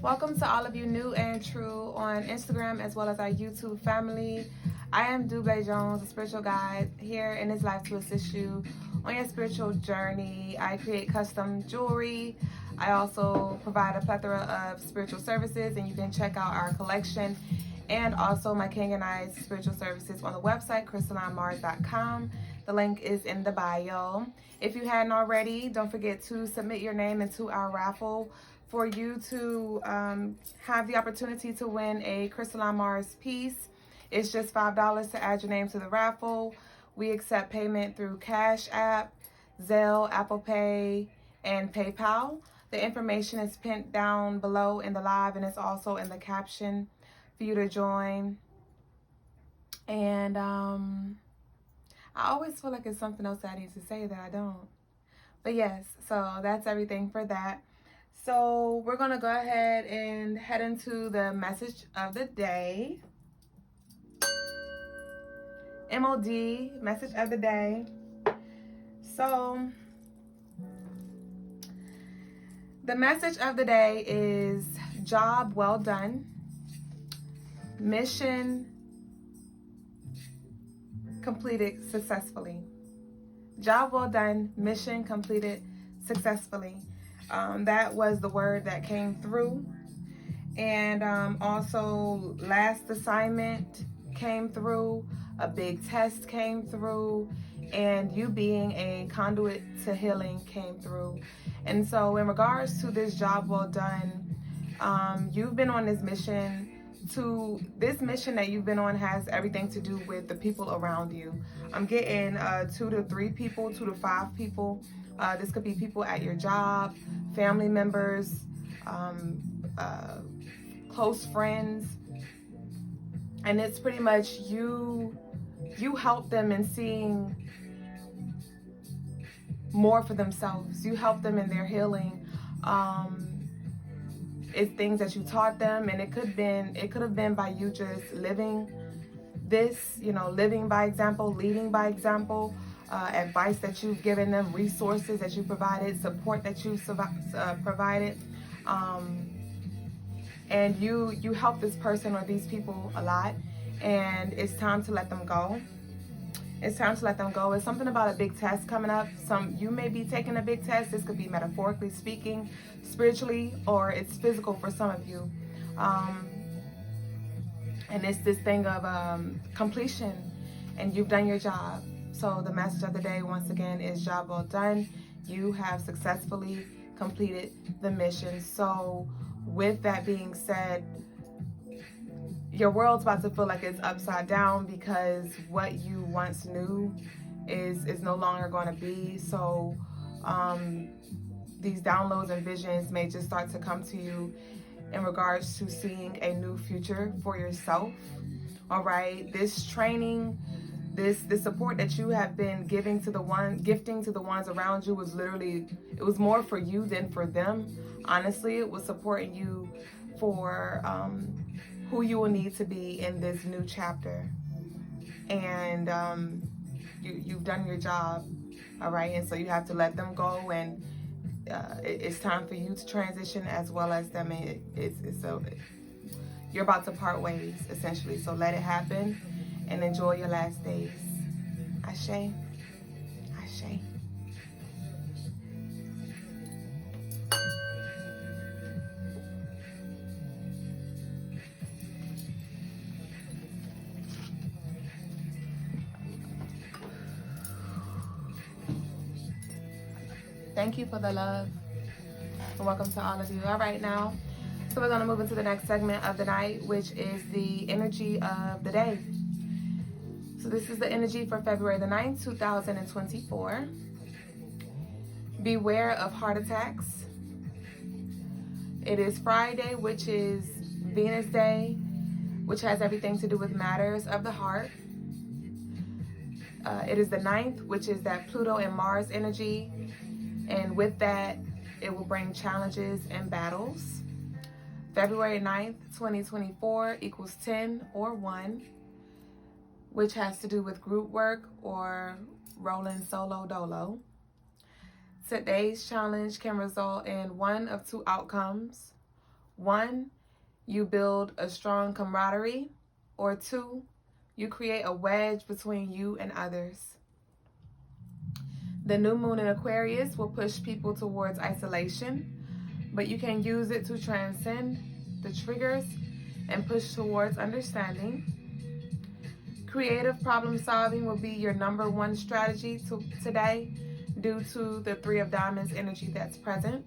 Welcome to all of you new and true on Instagram as well as our YouTube family. I am Duüblè Jones, a spiritual guide here in this life to assist you on your spiritual journey. I create custom jewelry. I also provide a plethora of spiritual services, and you can check out our collection and also my King and I's spiritual services on the website Crystalinemarsshow.com. The link is in the bio. If you hadn't already, don't forget to submit your name into our raffle for you to have the opportunity to win a Crystalline Mars piece. It's just $5 to add your name to the raffle. We accept payment through Cash App, Zelle, Apple Pay, and PayPal. The information is pinned down below in the live, and it's also in the caption for you to join. And I always feel like it's something else that I need to say that I don't. But yes, so that's everything for that. So we're going to go ahead and head into the message of the day. MOD, message of the day. So the message of the day is job well done. Mission completed successfully. Job well done. Mission completed successfully. That was the word that came through. And also last assignment came through. A big test came through. And you being a conduit to healing came through. And so in regards to this job well done, you've been on this mission. This mission that you've been on has everything to do with the people around you. I'm getting 2 to 3 people, 2 to 5 people. This could be people at your job, family members, close friends. And it's pretty much you help them in seeing more for themselves. You help them in their healing. It's things that you taught them, and it could have been by you just living this, living by example, leading by example, advice that you've given them, resources that you provided, support that you provided, and you help this person or these people a lot, and it's time to let them go. It's time to let them go. It's something about a big test coming up. You may be taking a big test. This could be metaphorically speaking, spiritually, or it's physical for some of you. And it's this thing of completion, and you've done your job. So the message of the day, once again, is job well done. You have successfully completed the mission. So with that being said, your world's about to feel like it's upside down because what you once knew is no longer going to be. So these downloads and visions may just start to come to you in regards to seeing a new future for yourself. All right, this training, this support that you have been gifting to the ones around you was it was more for you than for them. Honestly, it was supporting you for who you will need to be in this new chapter. And you've done your job, all right? And so you have to let them go, and it's time for you to transition as well as them. You're about to part ways, essentially. So let it happen and enjoy your last days. Ashe. Ashe. Thank you for the love, and welcome to all of you. All right, now, so we're going to move into the next segment of the night, which is the energy of the day. So this is the energy for February the 9th, 2024. Beware of heart attacks. It is Friday, which is Venus Day, which has everything to do with matters of the heart. It is the 9th, which is that Pluto and Mars energy. And with that, it will bring challenges and battles. February 9th, 2024 equals 10 or 1, which has to do with group work or rolling solo dolo. Today's challenge can result in one of two outcomes. 1, you build a strong camaraderie, or 2, you create a wedge between you and others. The new moon in Aquarius will push people towards isolation, but you can use it to transcend the triggers and push towards understanding. Creative problem solving will be your number 1 strategy today due to the 3 of Diamonds energy that's present.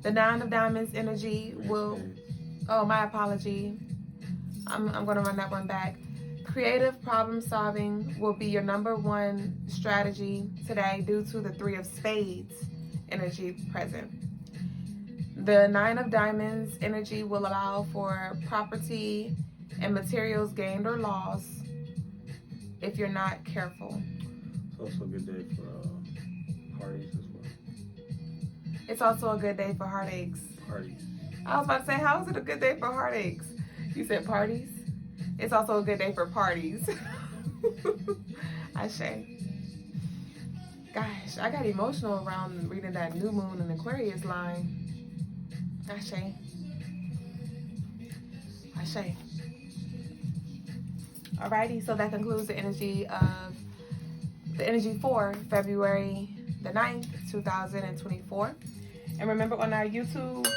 The 9 of Diamonds energy will, oh, my apology. I'm going to run that one back. Creative problem solving will be your number 1 strategy today due to the 3 of Spades energy present. The 9 of Diamonds energy will allow for property and materials gained or lost if you're not careful. It's also a good day for parties as well. It's also a good day for heartaches. Parties. I was about to say, how is it a good day for heartaches? You said parties? It's also a good day for parties. Ashe. Gosh, I got emotional around reading that new moon in Aquarius line. Ashe. Ashe. Alrighty, so that concludes the energy for February the 9th, 2024. And remember, on our YouTube,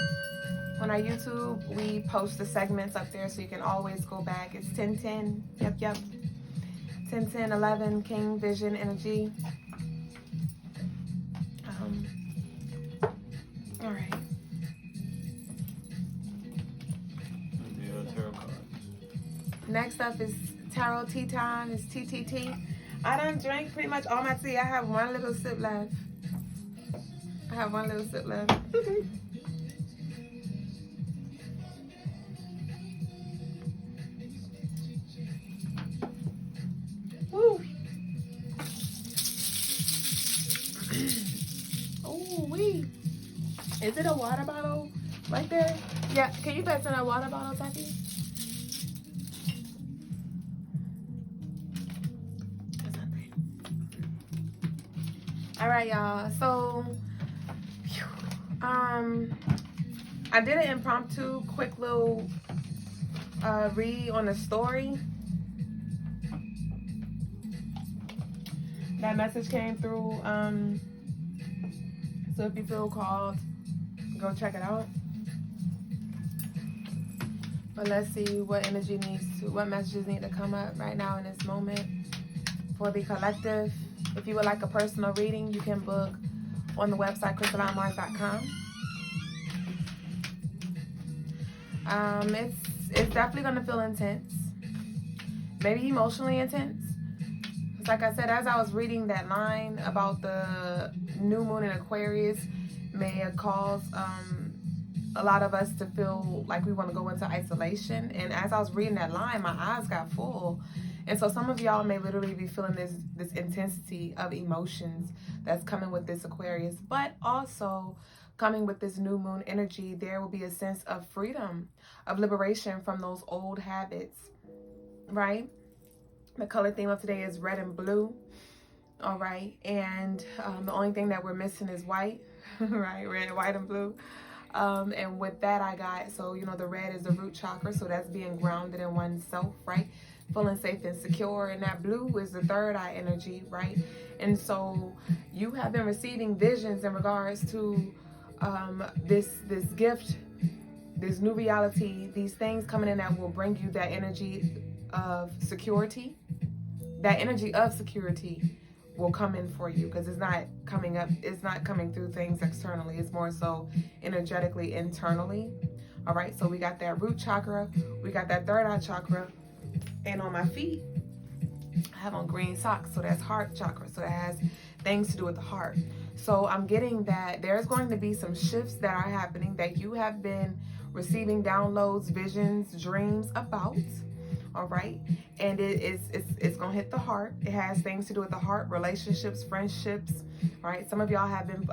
we post the segments up there, so you can always go back. It's 1010. Yep. 10-10-11 King Vision energy. All right. Tarot cards. Next up is Tarot Tea Time. It's TTT. I done drank pretty much all my tea. I have one little sip left. Woo. Oh, wee. Is it a water bottle right there? Yeah, can you pass in that water bottle, Taki? All right, y'all. So, I did an impromptu, quick little read on a story. That message came through. So if you feel called, go check it out. But let's see what what messages need to come up right now in this moment for the collective. If you would like a personal reading, you can book on the website Crystalinemarsshow.com. It's definitely gonna feel intense, maybe emotionally intense. It's like I said, as I was reading that line about the new moon in Aquarius, may have caused a lot of us to feel like we want to go into isolation. And as I was reading that line, my eyes got full. And so some of y'all may literally be feeling this intensity of emotions that's coming with this Aquarius, but also coming with this new moon energy, there will be a sense of freedom, of liberation from those old habits, right? The color theme of today is red and blue, all right? And the only thing that we're missing is white, right? Red, white, and blue. And with that I got, so, you know, the red is the root chakra, so that's being grounded in oneself, right? Feeling safe and secure. And that blue is the third eye energy, right? And so you have been receiving visions in regards to this gift, this new reality, these things coming in that will bring you that energy of security. That energy of security will come in for you, because it's not coming up, it's not coming through things externally, it's more so energetically internally. All right, so we got that root chakra, we got that third eye chakra, and on my feet I have on green socks, so that's heart chakra, so that has things to do with the heart. So I'm getting that there's going to be some shifts that are happening that you have been receiving downloads, visions, dreams about. All right, and it's gonna hit the heart. It has things to do with the heart, relationships, friendships, right? Some of y'all have been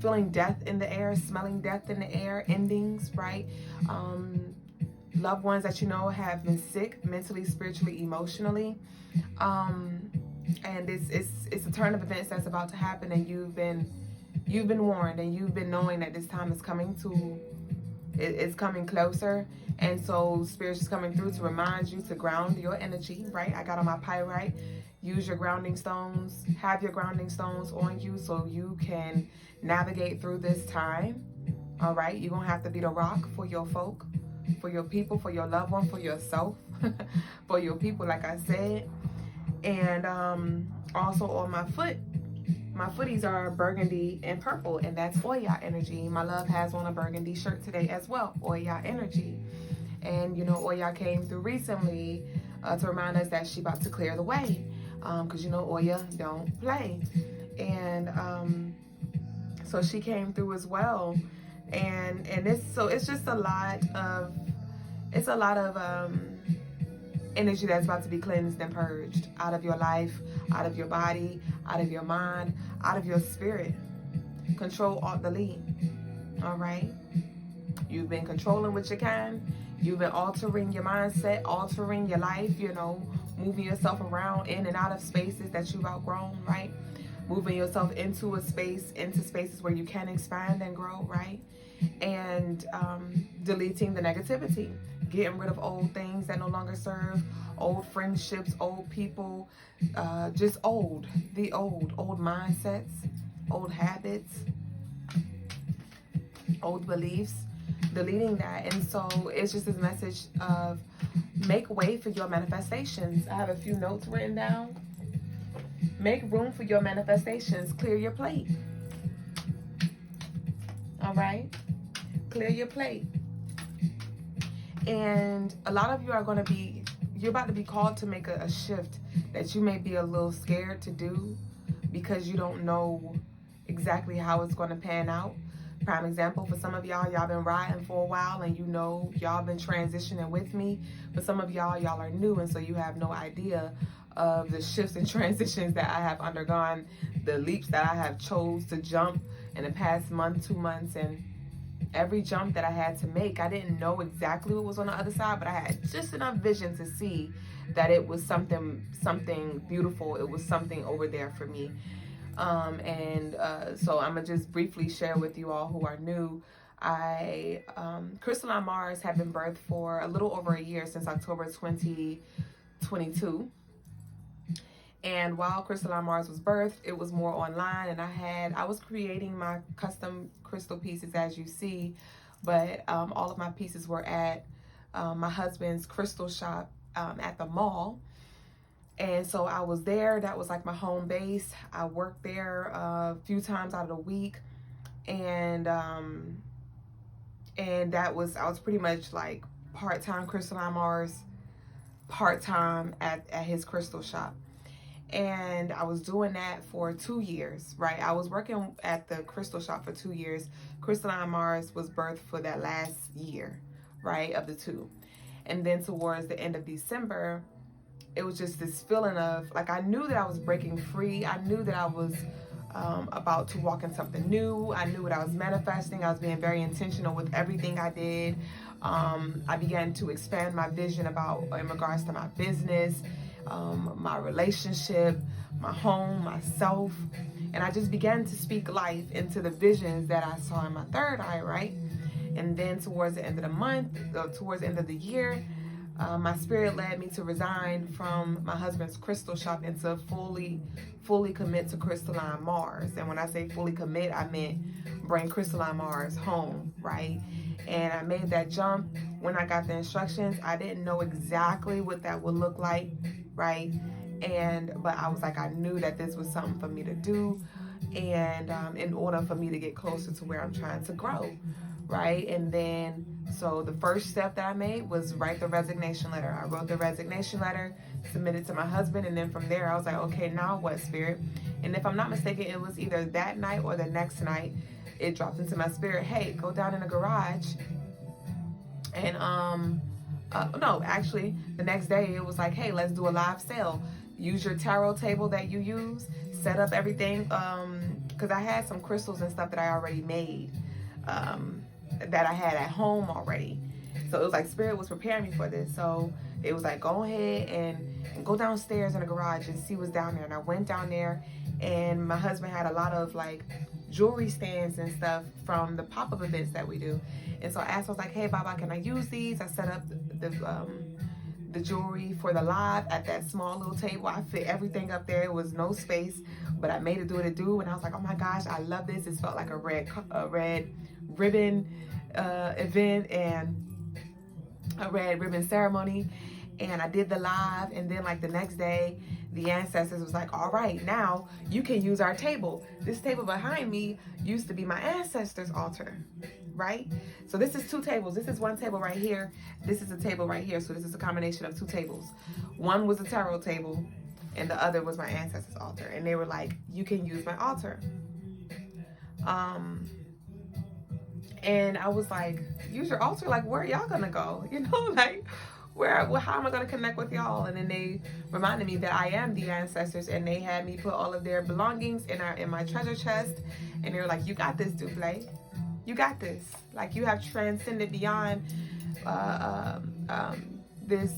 feeling death in the air, smelling death in the air, endings, right? Loved ones that you know have been sick mentally, spiritually, emotionally, and it's a turn of events that's about to happen, and you've been warned, and you've been knowing that this time is coming to It's coming closer. And so Spirit's just coming through to remind you to ground your energy, right? I got on my pyrite. Use your grounding stones. Have your grounding stones on you so you can navigate through this time. All right? You're going to have to be the rock for your folk, for your people, for your loved one, for yourself, for your people, like I said. And also on my foot, my footies are burgundy and purple, and that's Oya energy. My love has on a burgundy shirt today as well, Oya energy. And, you know, Oya came through recently to remind us that she about to clear the way. Because, you know, Oya don't play. And so she came through as well. And it's just a lot of, energy that's about to be cleansed and purged out of your life, out of your body, out of your mind, out of your spirit. Control, alt, delete. All right? You've been controlling what you can. You've been altering your mindset, altering your life, you know, moving yourself around in and out of spaces that you've outgrown, right? Moving yourself into spaces where you can expand and grow, right? And deleting the negativity, getting rid of old things that no longer serve, old friendships, old people, just old mindsets, old habits, old beliefs, deleting that. And so it's just this message of make way for your manifestations. I have a few notes written down. Make room for your manifestations. Clear your plate. All right? Clear your plate. And a lot of you are going to be, you're about to be called to make a shift that you may be a little scared to do because you don't know exactly how it's going to pan out. Prime example, for some of y'all been riding for a while and you know y'all been transitioning with me. For some of y'all are new, and so you have no idea of the shifts and transitions that I have undergone, the leaps that I have chose to jump in the past month, 2 months. And every jump that I had to make, I didn't know exactly what was on the other side, but I had just enough vision to see that it was something beautiful. It was something over there for me. So I'm gonna just briefly share with you all who are new. Crystalline Mars had been birthed for a little over a year, since October 2022. And while Crystalline Mars was birthed, it was more online, and I was creating my custom crystal pieces, as you see, but all of my pieces were at my husband's crystal shop at the mall. And so I was there. That was like my home base. I worked there a few times out of the week, and I was pretty much like part-time Crystalline Mars, part-time at his crystal shop. And I was doing that for 2 years, right? I was working at the crystal shop for 2 years. Crystalline Mars was birthed for that last year, right, of the two. And then towards the end of December, it was just this feeling of, like, I knew that I was breaking free. I knew that I was about to walk in something new. I knew what I was manifesting. I was being very intentional with everything I did. I began to expand my vision in regards to my business, my relationship, my home, myself. And I just began to speak life into the visions that I saw in my third eye, right? And then towards the end of the month, towards the end of the year, my spirit led me to resign from my husband's crystal shop and to fully commit to Crystalline Mars. And when I say fully commit, I meant bring Crystalline Mars home, right? And I made that jump. When I got the instructions, I didn't know exactly what that would look like, right? But I was like, I knew that this was something for me to do, and in order for me to get closer to where I'm trying to grow, right? And then, so the first step that I made was write the resignation letter. I wrote the resignation letter, submitted to my husband, and then from there I was like, okay, now what, spirit? And if I'm not mistaken, it was either that night or the next night, it dropped into my spirit, hey, go down in the garage. And no, actually the next day it was like, hey, let's do a live sale. Use your tarot table that you use, set up everything, because I had some crystals and stuff that I already made, that I had at home already. So it was like spirit was preparing me for this. So it was like, go ahead and go downstairs in the garage and see what's down there. And I went down there, and my husband had a lot of like jewelry stands and stuff from the pop-up events that we do. And so I asked, I was like, hey, Baba, can I use these? I set up the jewelry for the live at that small little table. I fit everything up there. It was no space, but I made it do what it do. And I was like, oh my gosh, I love this. It felt like a red ribbon event and a red ribbon ceremony. And I did the live, and then like the next day, the ancestors was like, all right, now you can use our table. This table behind me used to be my ancestors' altar, right? So this is two tables. This is one table right here. This is a table right here. So this is a combination of two tables. One was a tarot table, and the other was my ancestors' altar. And they were like, you can use my altar. And I was like, use your altar? Like, where are y'all gonna go? You know, like, how am I going to connect with y'all? And then they reminded me that I am the ancestors, and they had me put all of their belongings in my treasure chest. And they were like, you got this, Duüblé. You got this. Like, you have transcended beyond this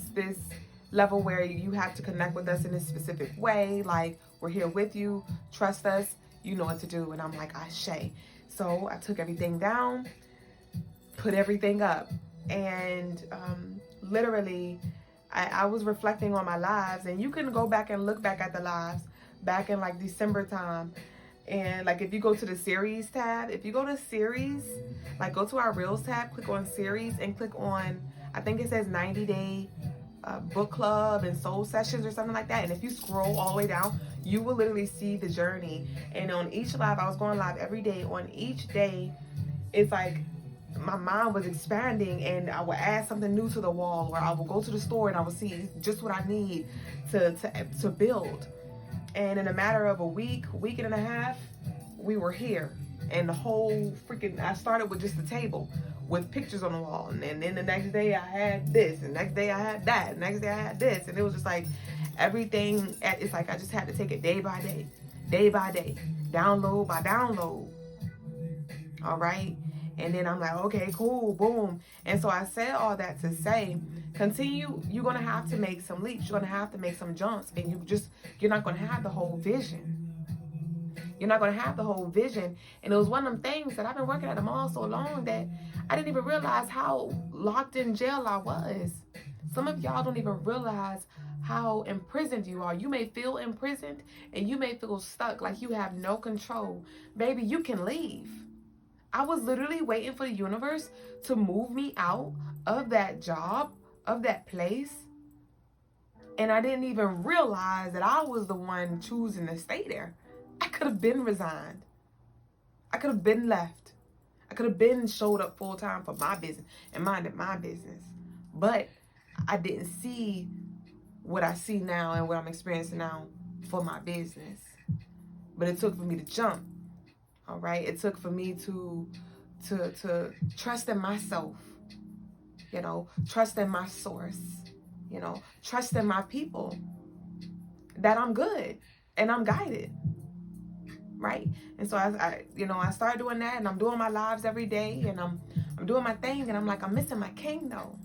level where you have to connect with us in a specific way. Like, we're here with you. Trust us. You know what to do. And I'm like, Ashe. So I took everything down, put everything up, and literally, I was reflecting on my lives, and you can go back and look back at the lives back in like December time. And like, if you go to the series tab, if you go to series, like go to our Reels tab, click on series and click on, I think it says 90-day book club and soul sessions or something like that. And if you scroll all the way down, you will literally see the journey. And on each live, I was going live every day. On each day, it's like, my mind was expanding, and I would add something new to the wall, or I would go to the store and I would see just what I need to build. And in a matter of a week and a half, we were here. And the whole I started with just the table with pictures on the wall. And then the next day I had this, and the next day I had that, and the next day I had this. And it was just like everything, it's like I just had to take it day by day, download by download. All right. And then I'm like, okay, cool, boom. And so I said all that to say, continue. You're going to have to make some leaps. You're going to have to make some jumps. And you're not going to have the whole vision. You're not going to have the whole vision. And it was one of them things that I've been working at the mall so long that I didn't even realize how locked in jail I was. Some of y'all don't even realize how imprisoned you are. You may feel imprisoned, and you may feel stuck, like you have no control. Baby, you can leave. I was literally waiting for the universe to move me out of that job, of that place. And I didn't even realize that I was the one choosing to stay there. I could have been resigned. I could have been left. I could have been showed up full time for my business and minded my business. But I didn't see what I see now and what I'm experiencing now for my business. But it took for me to jump. All right. It took for me to trust in myself, you know, trust in my source, you know, trust in my people, that I'm good and I'm guided. Right. And so I started doing that, and I'm doing my lives every day, and I'm doing my thing, and I'm like, I'm missing my king though.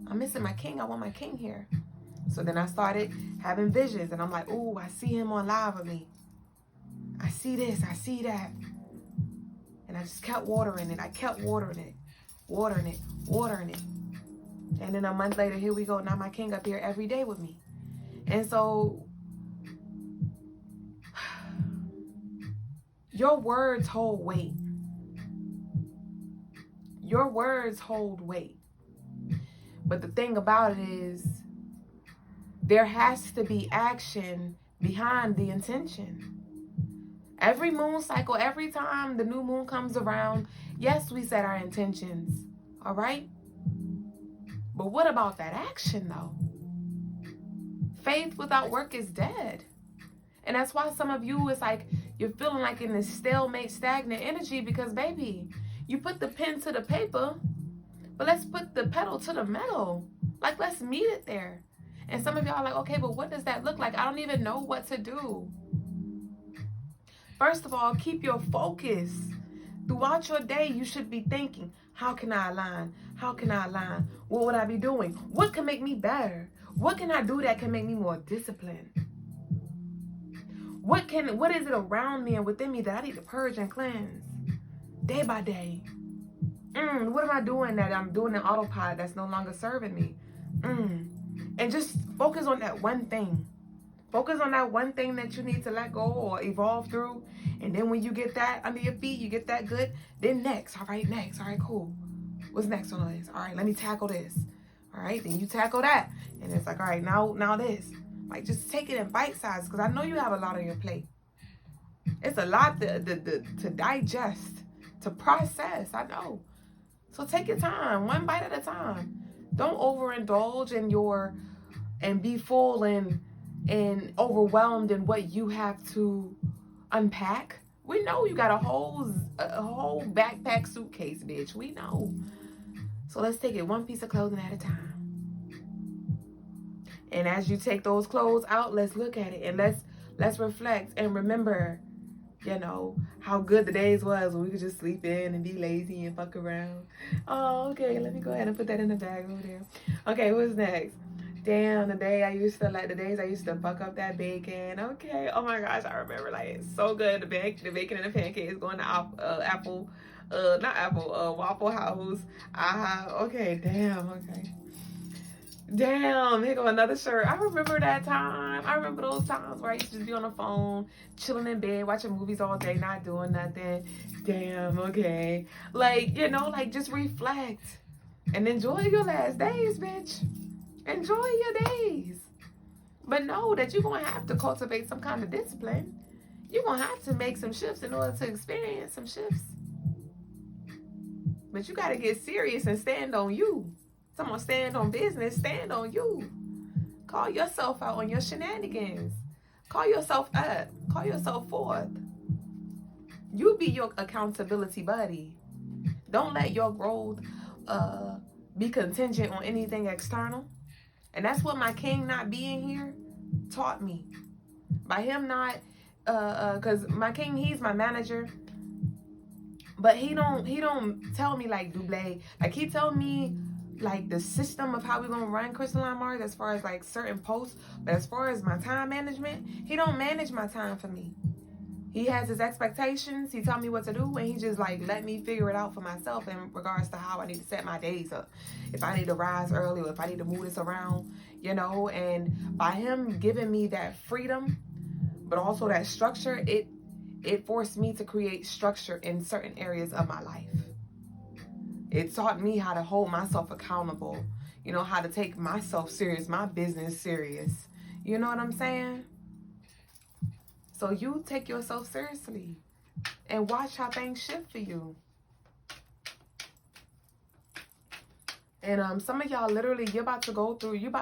I'm missing my king. I want my king here. So then I started having visions, and I'm like, oh, I see him on live with me. I see this, I see that. And I just kept watering it. I kept watering it. And then a month later, here we go. Now my king up here every day with me. And so your words hold weight. Your words hold weight. But the thing about it is, there has to be action behind the intention. Every moon cycle, every time the new moon comes around, yes, we set our intentions, all right? But what about that action, though? Faith without work is dead. And that's why some of you, it's like you're feeling like in this stalemate, stagnant energy, because, baby, you put the pen to the paper, but let's put the pedal to the metal. Like, let's meet it there. And some of y'all are like, okay, but what does that look like? I don't even know what to do. First of all, keep your focus. Throughout your day, you should be thinking, how can I align? How can I align? What would I be doing? What can make me better? What can I do that can make me more disciplined? What is it around me and within me that I need to purge and cleanse day by day? What am I doing that I'm doing in autopilot that's no longer serving me? And just focus on that one thing. Focus on that one thing that you need to let go or evolve through. And then when you get that under your feet, you get that good, then next. All right, next. All right, cool. What's next on the list? All right, let me tackle this. All right, then you tackle that. And it's like, all right, now this. Like, just take it in bite size, because I know you have a lot on your plate. It's a lot to digest, to process, I know. So take your time, one bite at a time. Don't overindulge and be full and overwhelmed in what you have to unpack. We know you got a whole backpack suitcase, bitch. We know. So let's take it one piece of clothing at a time. And as you take those clothes out, let's look at it and let's reflect and remember, you know, how good the days was when we could just sleep in and be lazy and fuck around. Oh, okay. Let me go ahead and put that in the bag over there. Okay, what's next? Damn, the days I used to fuck up that bacon. Okay. Oh my gosh, I remember, like, it's so good. The bacon and the pancakes going to Waffle House. Okay, damn, okay. Damn, here go another shirt. I remember that time. I remember those times where I used to just be on the phone, chilling in bed, watching movies all day, not doing nothing. Damn, okay. Like, you know, like, just reflect and enjoy your last days, bitch. Enjoy your days. But know that you're going to have to cultivate some kind of discipline. You're going to have to make some shifts in order to experience some shifts. But you got to get serious and stand on you. Someone stand on business, stand on you. Call yourself out on your shenanigans. Call yourself up. Call yourself forth. You be your accountability buddy. Don't let your growth be contingent on anything external. And that's what my king not being here taught me. By him not, because my king, he's my manager. But he don't tell me like Duüblè. Like, he tell me like the system of how we're gonna run Crystalinemarsshow as far as like certain posts, but as far as my time management, he don't manage my time for me. He has his expectations, he tell me what to do, and he just like let me figure it out for myself in regards to how I need to set my days up. If I need to rise early or if I need to move this around, you know. And by him giving me that freedom, but also that structure, it forced me to create structure in certain areas of my life. It taught me how to hold myself accountable, you know, how to take myself serious, my business serious. You know what I'm saying? So you take yourself seriously and watch how things shift for you. And some of y'all literally, you're about to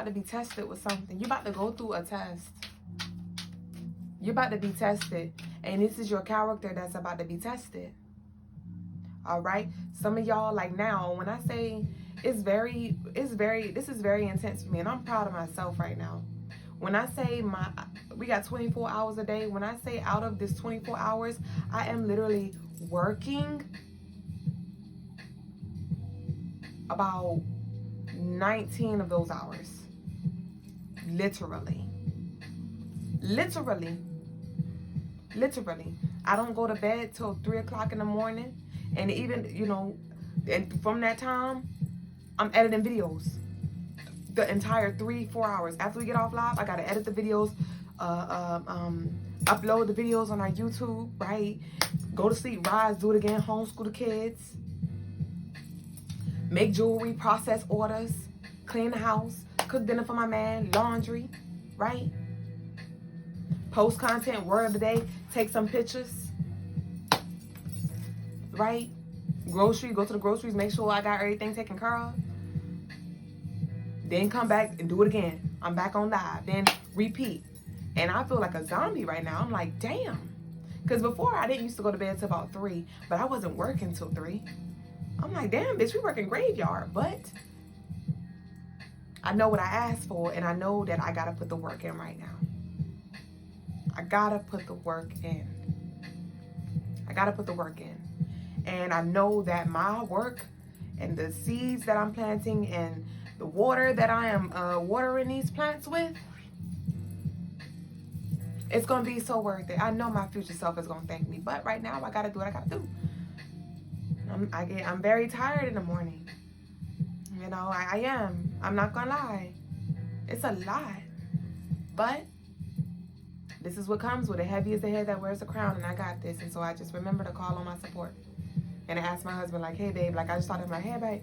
be tested with something. You're about to go through a test. You're about to be tested. And this is your character that's about to be tested. All right. Some of y'all, like now, when I say this is very intense for me, and I'm proud of myself right now. When I say we got 24 hours a day, when I say out of this 24 hours, I am literally working about 19 of those hours. Literally. I don't go to bed till 3 o'clock in the morning. And even, you know, and from that time, I'm editing videos. The entire 3-4 hours. After we get off live, I got to edit the videos, upload the videos on our YouTube, right? Go to sleep, rise, do it again, homeschool the kids. Make jewelry, process orders, clean the house, cook dinner for my man, laundry, right? Post content, word of the day, take some pictures. Right? Go to the groceries, make sure I got everything taken care of. Then come back and do it again. I'm back on live. Then repeat. And I feel like a zombie right now. I'm like, damn. Because before I didn't used to go to bed till about 3, but I wasn't working till 3. I'm like, damn, bitch, we working graveyard. But I know what I asked for, and I know that I got to put the work in right now. I got to put the work in. And I know that my work and the seeds that I'm planting and the water that I am watering these plants with, It's going to be so worth it. I know my future self is going to thank me. But right now, I got to do what I got to do. I'm very tired in the morning. You know, I am. I'm not going to lie. It's a lot. But this is what comes with it. Heavy is the head that wears the crown, and I got this. And so I just remember to call on my support. And I asked my husband, like, hey, babe, like, I just thought in my head, babe,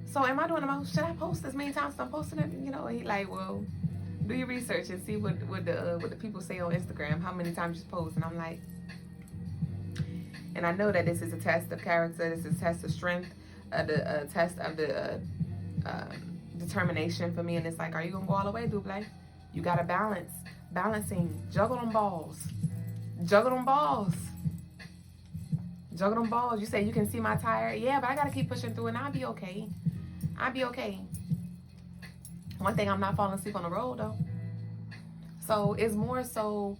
so am I doing the most? Should I post this many times? I'm posting it, you know? And he like, well, do your research and see what the people say on Instagram, how many times you post. And I'm like, and I know that this is a test of character. This is a test of strength, a test of the determination for me. And it's like, are you going to go all the way, Duüblé? You got to balance. Balancing. Juggle them balls. Juggle them balls. Juggle them balls. You say you can see my tire. Yeah, but I got to keep pushing through and I'll be okay. I'll be okay. One thing, I'm not falling asleep on the road, though. So it's more so,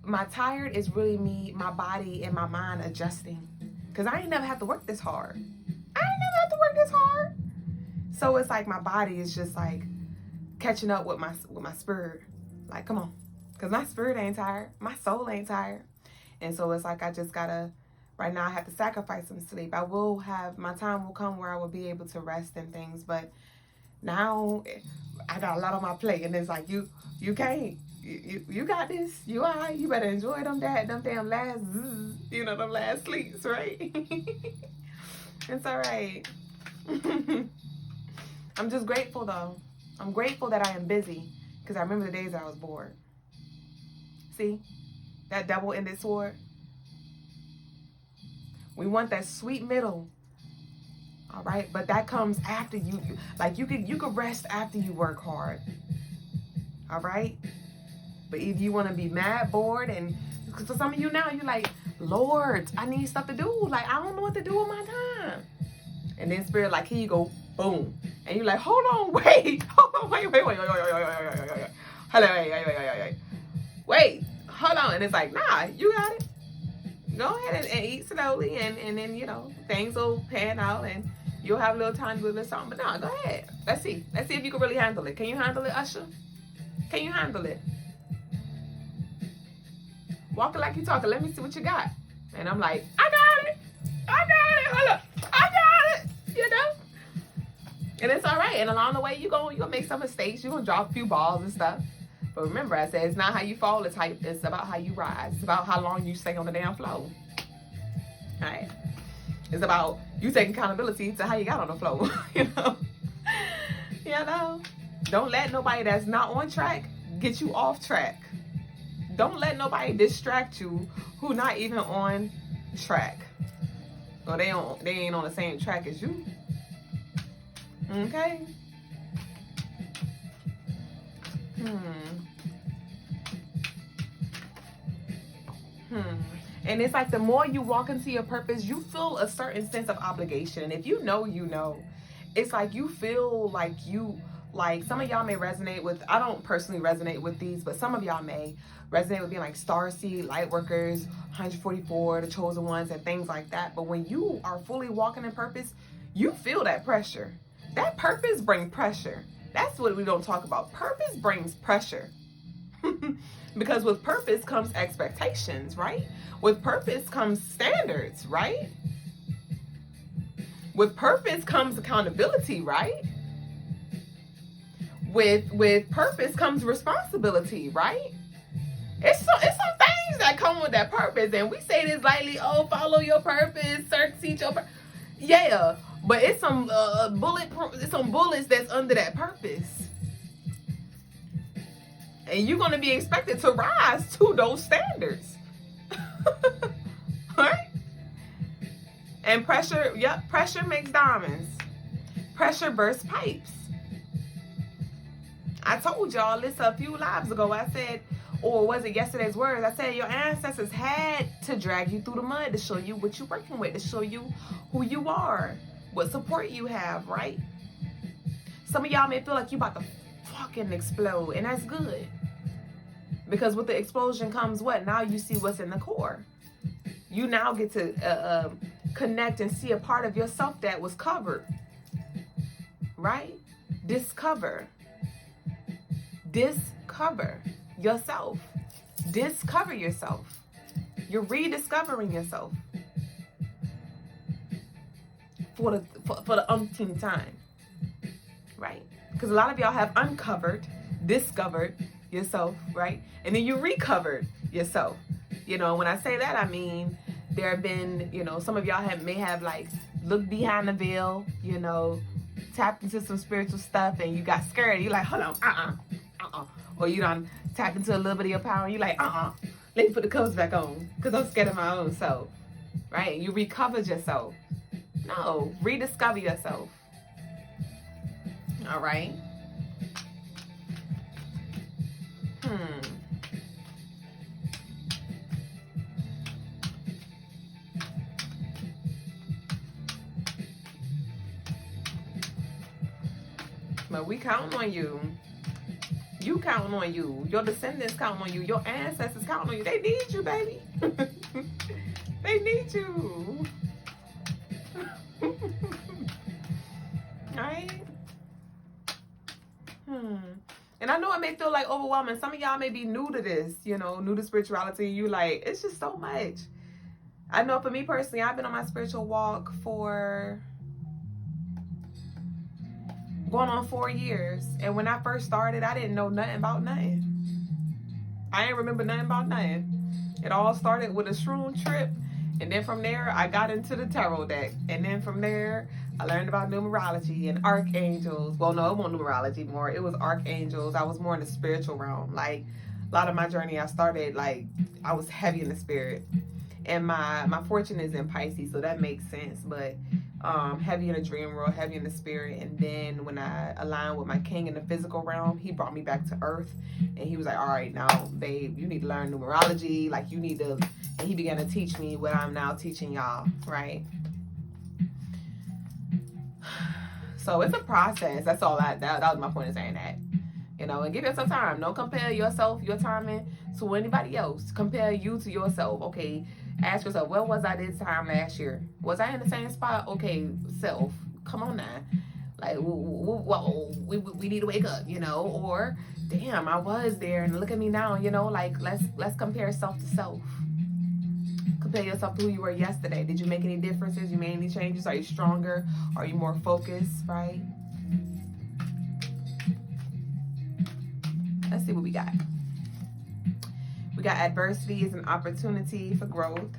my tired is really me, my body and my mind adjusting. Because I ain't never have to work this hard. So it's like my body is just like catching up with my spirit. Like, come on. Because my spirit ain't tired. My soul ain't tired. And so it's like I just got to, right now I have to sacrifice some sleep. My time will come where I will be able to rest and things. But now I got a lot on my plate. And it's like, you can't. You got this. You all right. You better enjoy them damn last, them last sleeps, right? It's all right. I'm just grateful, though. I'm grateful that I am busy. Because I remember the days I was bored. See? That double-ended sword. We want that sweet middle. All right? But that comes after you. Like, you could rest after you work hard. All right? But if you want to be mad, bored, and for some of you now, you're like, Lord, I need stuff to do. Like, I don't know what to do with my time. And then Spirit, like, here you go. Boom. And you're like, hold on, wait. Hold on, wait. Hello, wait. Hold on. And it's like, nah, you got it. Go ahead and eat slowly. And then, things will pan out. And you'll have a little time to do a little something. But no, go ahead. Let's see. Let's see if you can really handle it. Can you handle it, Usher? Can you handle it? Walking like you talking. Let me see what you got. And I'm like, I got it. Hold up. I got it. And it's all right. And along the way, you're gonna make some mistakes. You're gonna drop a few balls and stuff. But remember, I said it's not how you fall. It's about how you rise. It's about how long you stay on the damn floor. All right. It's about you taking accountability to how you got on the floor. Don't let nobody that's not on track get you off track. Don't let nobody distract you who not even on track. Or they ain't on the same track as you. Okay? And it's like the more you walk into your purpose, you feel a certain sense of obligation. And if you know, it's like you feel like some of y'all may resonate with, I don't personally resonate with these, but some of y'all may resonate with being like starseed, light workers, 144, the chosen ones, and things like that. But when you are fully walking in purpose, you feel that pressure. That purpose brings pressure. That's what we don't talk about. Purpose brings pressure. Because with purpose comes expectations, right? With purpose comes standards, right? With purpose comes accountability, right? With purpose comes responsibility, right? It's some things that come with that purpose, and we say this lightly. Oh, follow your purpose, seek your purpose. Yeah, but it's some bullets that's under that purpose, and you're gonna be expected to rise to those standards, right? And pressure makes diamonds. Pressure bursts pipes. I told y'all this a few lives ago. I said, or was it yesterday's words? I said your ancestors had to drag you through the mud to show you what you're working with, to show you who you are, what support you have, right? Some of y'all may feel like you about to fucking explode, and that's good. Because with the explosion comes what? Now you see what's in the core. You now get to connect and see a part of yourself that was covered, right? Discover yourself. discover yourself. You're rediscovering yourself for the umpteenth time, right? Because a lot of y'all have discovered yourself, right? And then you recovered yourself. You know, when I say that, I mean there have been, you know, some of y'all may have like looked behind the veil, you know, tapped into some spiritual stuff, and you got scared. You're like, hold on, or you done tapped into a little bit of your power, and you're like, let me put the covers back on, because I'm scared of my own self, right? You recovered yourself. No, rediscover yourself. All right. But we counting on you. You counting on you. Your descendants counting on you. Your ancestors counting on you. They need you, baby. They need you. Right? And I know it may feel like overwhelming. Some of y'all may be new to this, you know, new to spirituality. You like, it's just so much. I know for me personally, I've been on my spiritual walk for going on 4 years. And when I first started, I didn't know nothing about nothing. I didn't remember nothing about nothing. It all started with a shroom trip. And then from there, I got into the tarot deck. And then from there, I learned about numerology and archangels. Well, no, it wasn't numerology more. It was archangels. I was more in the spiritual realm. Like, a lot of my journey, I started, like, I was heavy in the spirit. And my fortune is in Pisces, so that makes sense. But heavy in the dream world, heavy in the spirit. And then when I aligned with my king in the physical realm, he brought me back to earth. And he was like, all right, now, babe, you need to learn numerology. Like, you need to... And he began to teach me what I'm now teaching y'all, right? So it's a process. That's all. That was my point of saying that. You know, and give yourself time. Don't compare yourself, your timing, to anybody else. Compare you to yourself. Okay, ask yourself, where was I this time last year? Was I in the same spot? Okay, self, come on now. Like, whoa, we need to wake up, you know? Or, damn, I was there, and look at me now, you know? Like, let's compare self to self. Compare yourself to who you were yesterday. Did you make any differences? You made any changes? Are you stronger? Are you more focused, right? Let's see what we got. We got adversity is an opportunity for growth.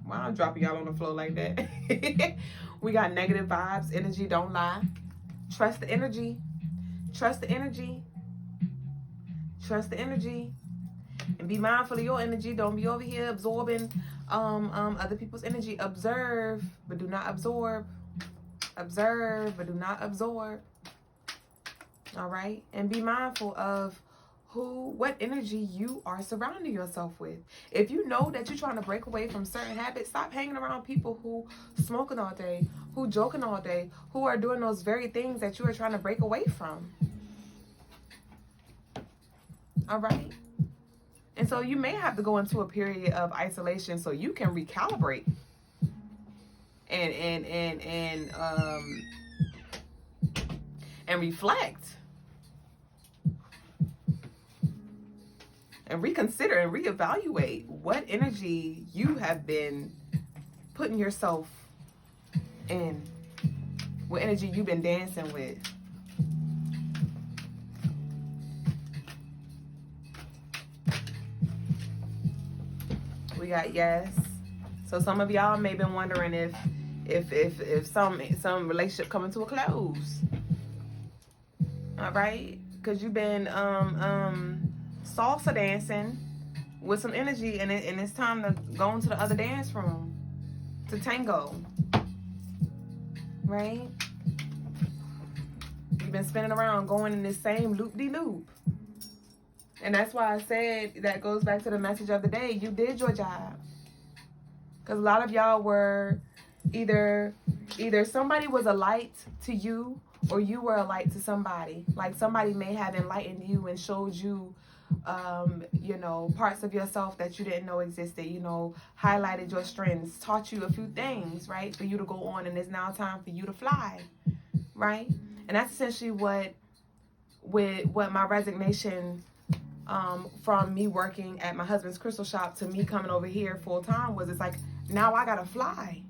Why I'm dropping y'all on the floor like that? We got negative vibes, energy, don't lie. Trust the energy. Trust the energy. Trust the energy. And be mindful of your energy. Don't be over here absorbing other people's energy. Observe, but do not absorb. Observe, but do not absorb. All right? And be mindful of what energy you are surrounding yourself with. If you know that you're trying to break away from certain habits, stop hanging around people who smoking all day, who joking all day, who are doing those very things that you are trying to break away from. All right? And so you may have to go into a period of isolation so you can recalibrate and reflect and reconsider and reevaluate what energy you have been putting yourself in, what energy you've been dancing with. We got yes. So some of y'all may have been wondering if some relationship coming to a close. All right, because you've been salsa dancing with some energy, and it's time to go into the other dance room to tango. Right? You've been spinning around, going in this same loop-de-loop. And that's why I said that goes back to the message of the day. You did your job. Because a lot of y'all were either somebody was a light to you, or you were a light to somebody. Like somebody may have enlightened you and showed you, you know, parts of yourself that you didn't know existed, you know, highlighted your strengths, taught you a few things, right, for you to go on, and it's now time for you to fly, right? And that's essentially what my resignation from me working at my husband's crystal shop to me coming over here full time was, it's like, now I gotta fly.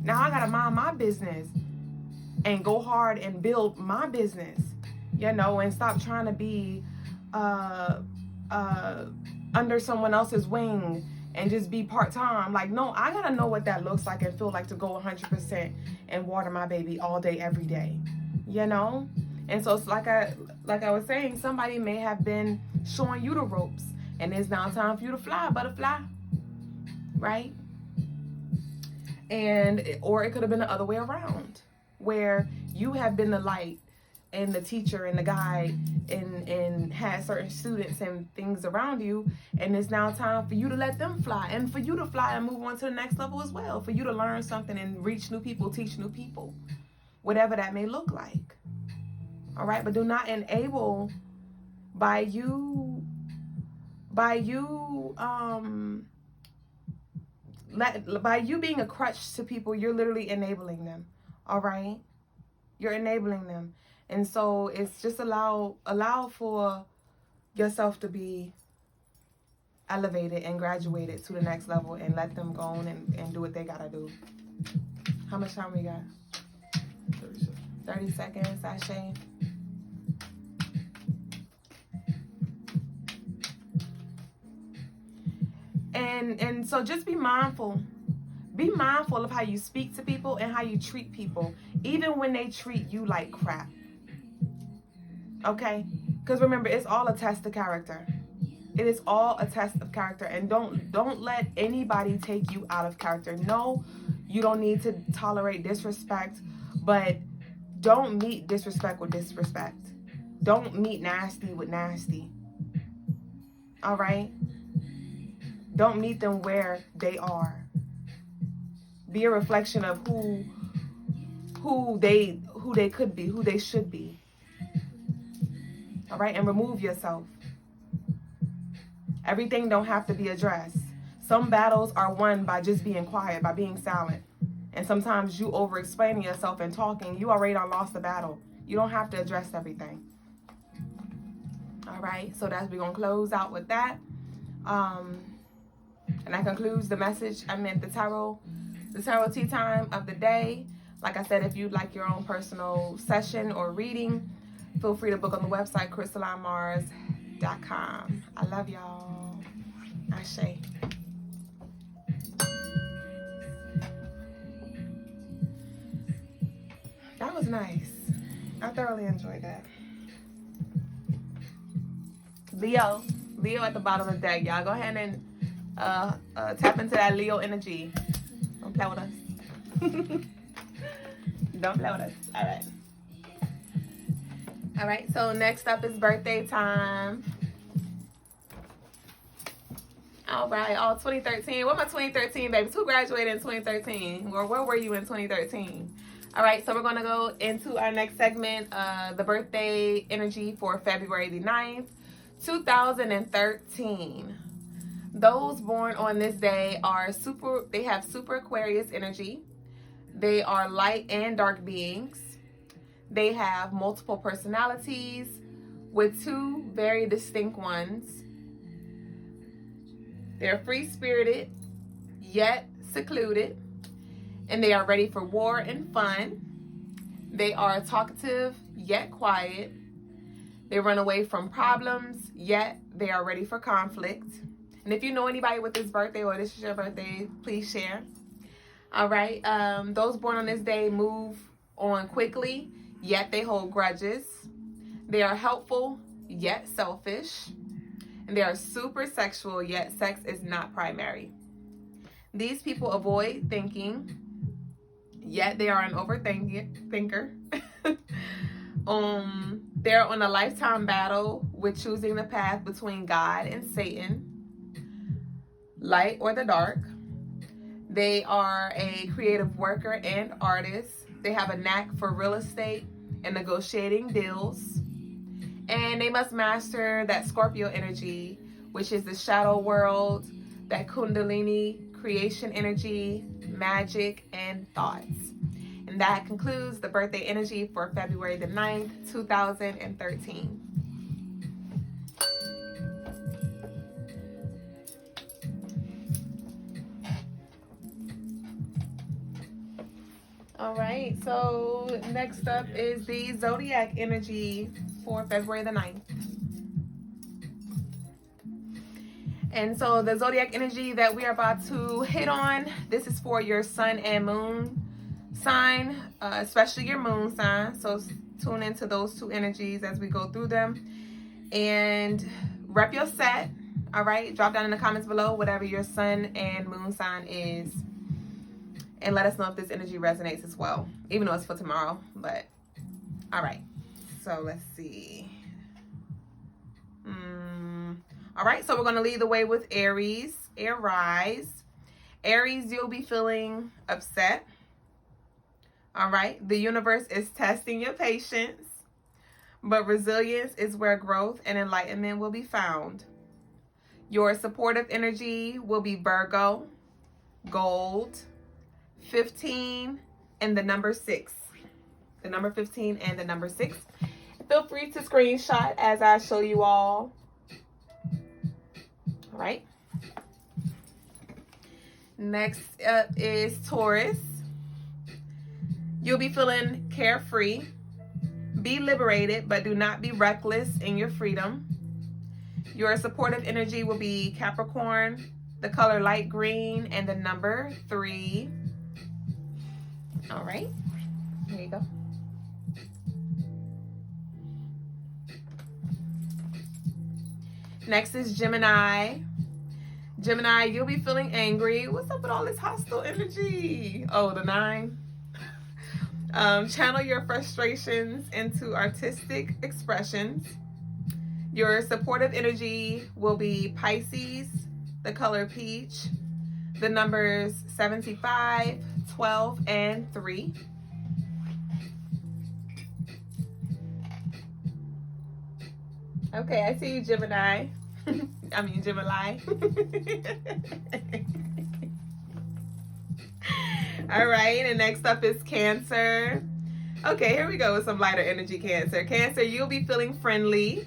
Now I gotta mind my business and go hard and build my business, you know, and stop trying to be under someone else's wing and just be part-time. Like, no, I gotta know what that looks like and feel like to go 100% and water my baby all day, every day, you know? And so it's like I was saying, somebody may have been showing you the ropes, and it's now time for you to fly, butterfly, right? Or it could have been the other way around, where you have been the light and the teacher and the guide and had certain students and things around you, and it's now time for you to let them fly, and for you to fly and move on to the next level as well, for you to learn something and reach new people, teach new people, whatever that may look like. All right, but do not enable by you being a crutch to people. You're literally enabling them. All right, you're enabling them. And so it's just allow for yourself to be elevated and graduated to the next level, and let them go on and do what they gotta do. How much time we got? 30 seconds. 30 seconds, Ashe. And so just be mindful. Be mindful of how you speak to people and how you treat people, even when they treat you like crap. Okay? Because remember, it's all a test of character. It is all a test of character. And don't let anybody take you out of character. No, you don't need to tolerate disrespect, but don't meet disrespect with disrespect. Don't meet nasty with nasty. All right? Don't meet them where they are. Be a reflection of who they could be, who they should be. All right? And remove yourself. Everything don't have to be addressed. Some battles are won by just being quiet, by being silent. And sometimes you over-explaining yourself and talking, you already done lost the battle. You don't have to address everything. All right? So we're going to close out with that. And that concludes the message. The tarot tea time of the day. Like I said, if you'd like your own personal session or reading, feel free to book on the website, Crystalinemarsshow.com. I love y'all. Ashe. That was nice. I thoroughly enjoyed that. Leo at the bottom of the deck. Y'all go ahead and tap into that Leo energy. Don't play with us. Don't play with us. All right, so next up is birthday time. All right, 2013. What my 2013 babies? Who graduated in 2013? Or where were you in 2013? All right, so we're going to go into our next segment, the birthday energy for February the 9th, 2013. Those born on this day they have super Aquarius energy. They are light and dark beings. They have multiple personalities with two very distinct ones. They're free-spirited, yet secluded, and they are ready for war and fun. They are talkative, yet quiet. They run away from problems, yet they are ready for conflict. And if you know anybody with this birthday or this is your birthday, please share. All right. Those born on this day move on quickly, yet they hold grudges. They are helpful, yet selfish. And they are super sexual, yet sex is not primary. These people avoid thinking, yet they are an overthinker. They're on a lifetime battle with choosing the path between God and Satan, light or the dark. They are a creative worker and artist. They have a knack for real estate and negotiating deals. And they must master that Scorpio energy, which is the shadow world, that Kundalini creation energy, magic, and thoughts. And that concludes the birthday energy for February the 9th, 2013. All right, so next up is the zodiac energy for February the 9th. And so the zodiac energy that we are about to hit on, this is for your sun and moon sign, especially your moon sign. So tune into those two energies as we go through them. And rep your set, all right? Drop down in the comments below whatever your sun and moon sign is. And let us know if this energy resonates as well, even though it's for tomorrow. But, all right. So let's see. All right, so we're going to lead the way with Aries. Aries, you'll be feeling upset. All right, the universe is testing your patience, but resilience is where growth and enlightenment will be found. Your supportive energy will be Virgo, gold, 15, and the number 6. The number 15 and the number 6. Feel free to screenshot as I show you all. All right. Next up is Taurus. You'll be feeling carefree. Be liberated, but do not be reckless in your freedom. Your supportive energy will be Capricorn, the color light green, and the number 3. All right. Here you go. Next is Gemini. Gemini, you'll be feeling angry. What's up with all this hostile energy? Oh, the 9. Channel your frustrations into artistic expressions. Your supportive energy will be Pisces, the color peach, the numbers 75, 12, and 3. Okay, I see you, Gemini. I mean, Gemini. All right, and next up is Cancer. Okay, here we go with some lighter energy, Cancer. Cancer, you'll be feeling friendly.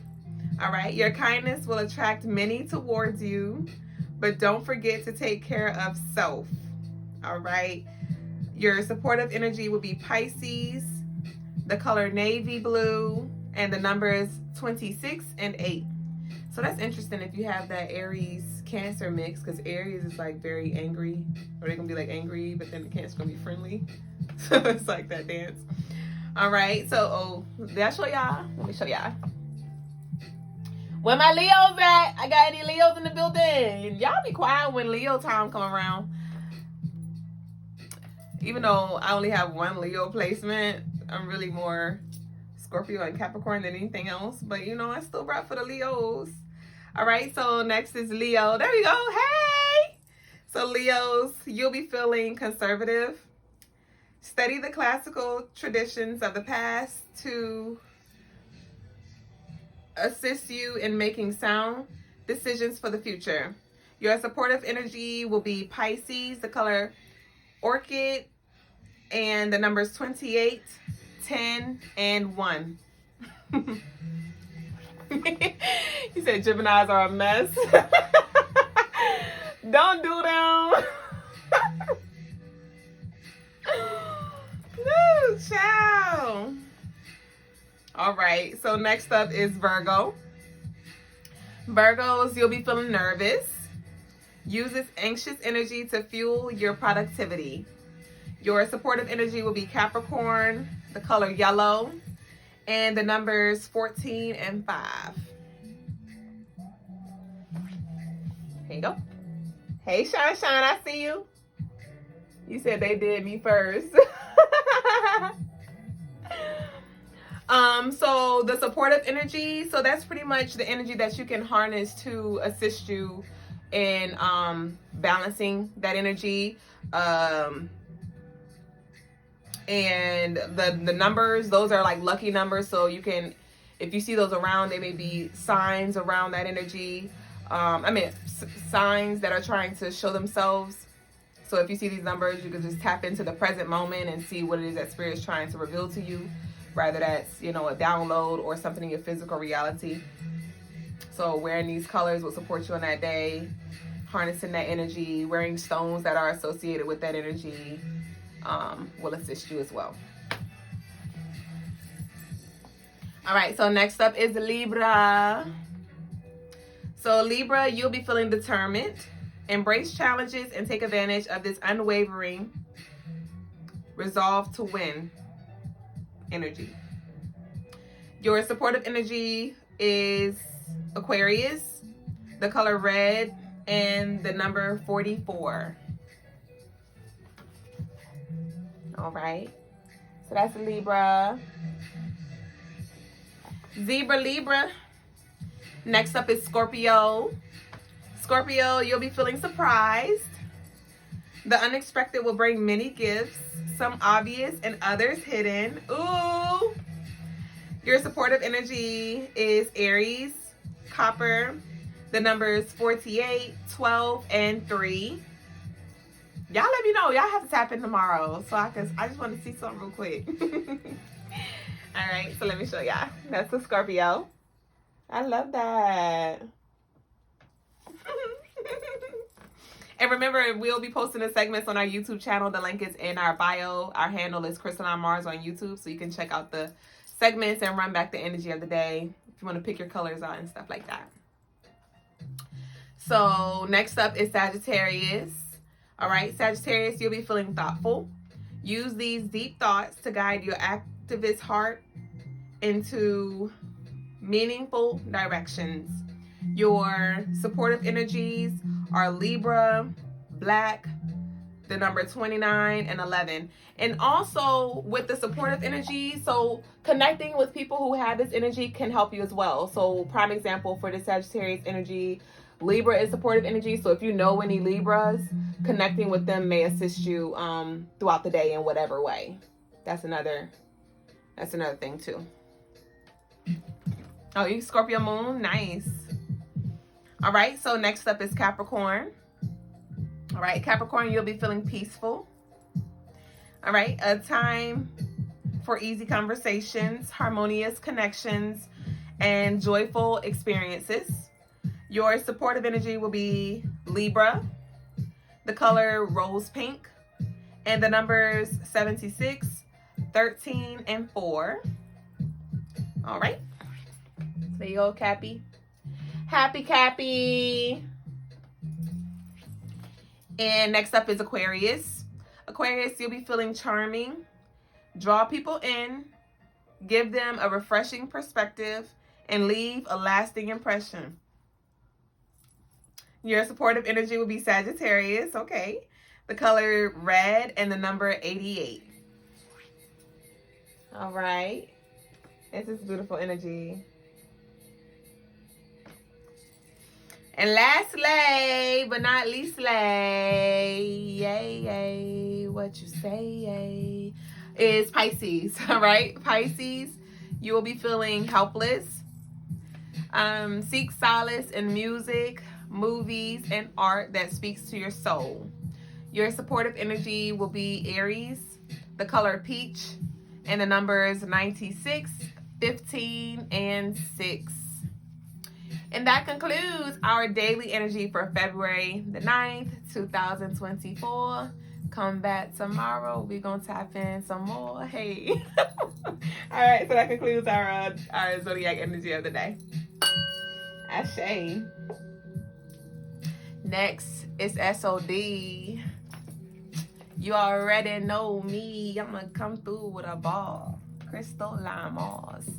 All right, your kindness will attract many towards you, but don't forget to take care of self. All right, your supportive energy will be Pisces, the color navy blue, and the numbers 26 and 8. So that's interesting if you have that Aries Cancer mix, because Aries is like very angry, or they're gonna be like angry, but then the Cancer's gonna be friendly. So it's like that dance. All right, so did I show y'all? Let me show y'all. Where my Leos at? I got any Leos in the building? Y'all be quiet when Leo time come around. Even though I only have one Leo placement, I'm really more Scorpio and Capricorn than anything else. But, you know, I still rap for the Leos. All right, so next is Leo. There we go. Hey! So Leos, you'll be feeling conservative. Study the classical traditions of the past to assist you in making sound decisions for the future. Your supportive energy will be Pisces, the color orchid, and the numbers 28, 10, and 1. He said Geminis are a mess. Don't do them. No, ciao. All right, so next up is Virgo. Virgos, you'll be feeling nervous. Use this anxious energy to fuel your productivity. Your supportive energy will be Capricorn, the color yellow, and the numbers 14 and 5. Here you go. Hey, Shine, I see you. You said they did me first. So the supportive energy, so that's pretty much the energy that you can harness to assist you in balancing that energy. And the numbers, those are like lucky numbers, so you can, if you see those around, they may be signs around that energy. Signs that are trying to show themselves. So if you see these numbers, you can just tap into the present moment and see what it is that Spirit is trying to reveal to you, whether that's, you know, a download or something in your physical reality. So wearing these colors will support you on that day, harnessing that energy, wearing stones that are associated with that energy. will assist you as well. All right, so next up is Libra. So Libra, you'll be feeling determined. Embrace challenges and take advantage of this unwavering resolve to win energy. Your supportive energy is Aquarius, the color red, and the number 44. All right, so that's Libra. Libra. Next up is Scorpio. Scorpio, you'll be feeling surprised. The unexpected will bring many gifts, some obvious and others hidden. Ooh. Your supportive energy is Aries, Copper, the numbers 48, 12, and 3. Y'all let me know. Y'all have to tap in tomorrow so I just want to see something real quick. All right, so let me show y'all. That's the Scorpio. I love that. And remember, we'll be posting the segments on our YouTube channel. The link is in our bio. Our handle is Crystalinemarsshow on YouTube, so you can check out the segments and run back the energy of the day if you want to pick your colors out and stuff like that. So next up is Sagittarius. All right, Sagittarius, you'll be feeling thoughtful. Use these deep thoughts to guide your activist heart into meaningful directions. Your supportive energies are Libra, Black, the number 29 and 11. And also with the supportive energy, so connecting with people who have this energy can help you as well. So prime example for the Sagittarius energy, Libra is supportive energy. So if you know any Libras, connecting with them may assist you throughout the day in whatever way. That's another thing too. Oh, you Scorpio moon, nice. All right, so next up is Capricorn. All right, Capricorn, you'll be feeling peaceful. All right, a time for easy conversations, harmonious connections, and joyful experiences. Your supportive energy will be Libra, the color rose pink, and the numbers 76, 13, and 4. All right. There you go, Cappy. Happy Cappy. And next up is Aquarius. Aquarius, you'll be feeling charming. Draw people in, give them a refreshing perspective, and leave a lasting impression. Your supportive energy will be Sagittarius, okay. The color red and the number 88. All right. This is beautiful energy. And lastly, but not leastly, yay, what you say, is Pisces, all right? Pisces, you will be feeling helpless. Seek solace in music, movies, and art that speaks to your soul. Your supportive energy will be Aries, the color peach, and the numbers 96, 15, and 6. And that concludes our daily energy for February the 9th, 2024. Come back tomorrow. We're going to tap in some more. Hey. All right, so that concludes our zodiac energy of the day. Ashe. Next is SOD. You already know me. I'm going to come through with a ball. Crystalinemarsshow.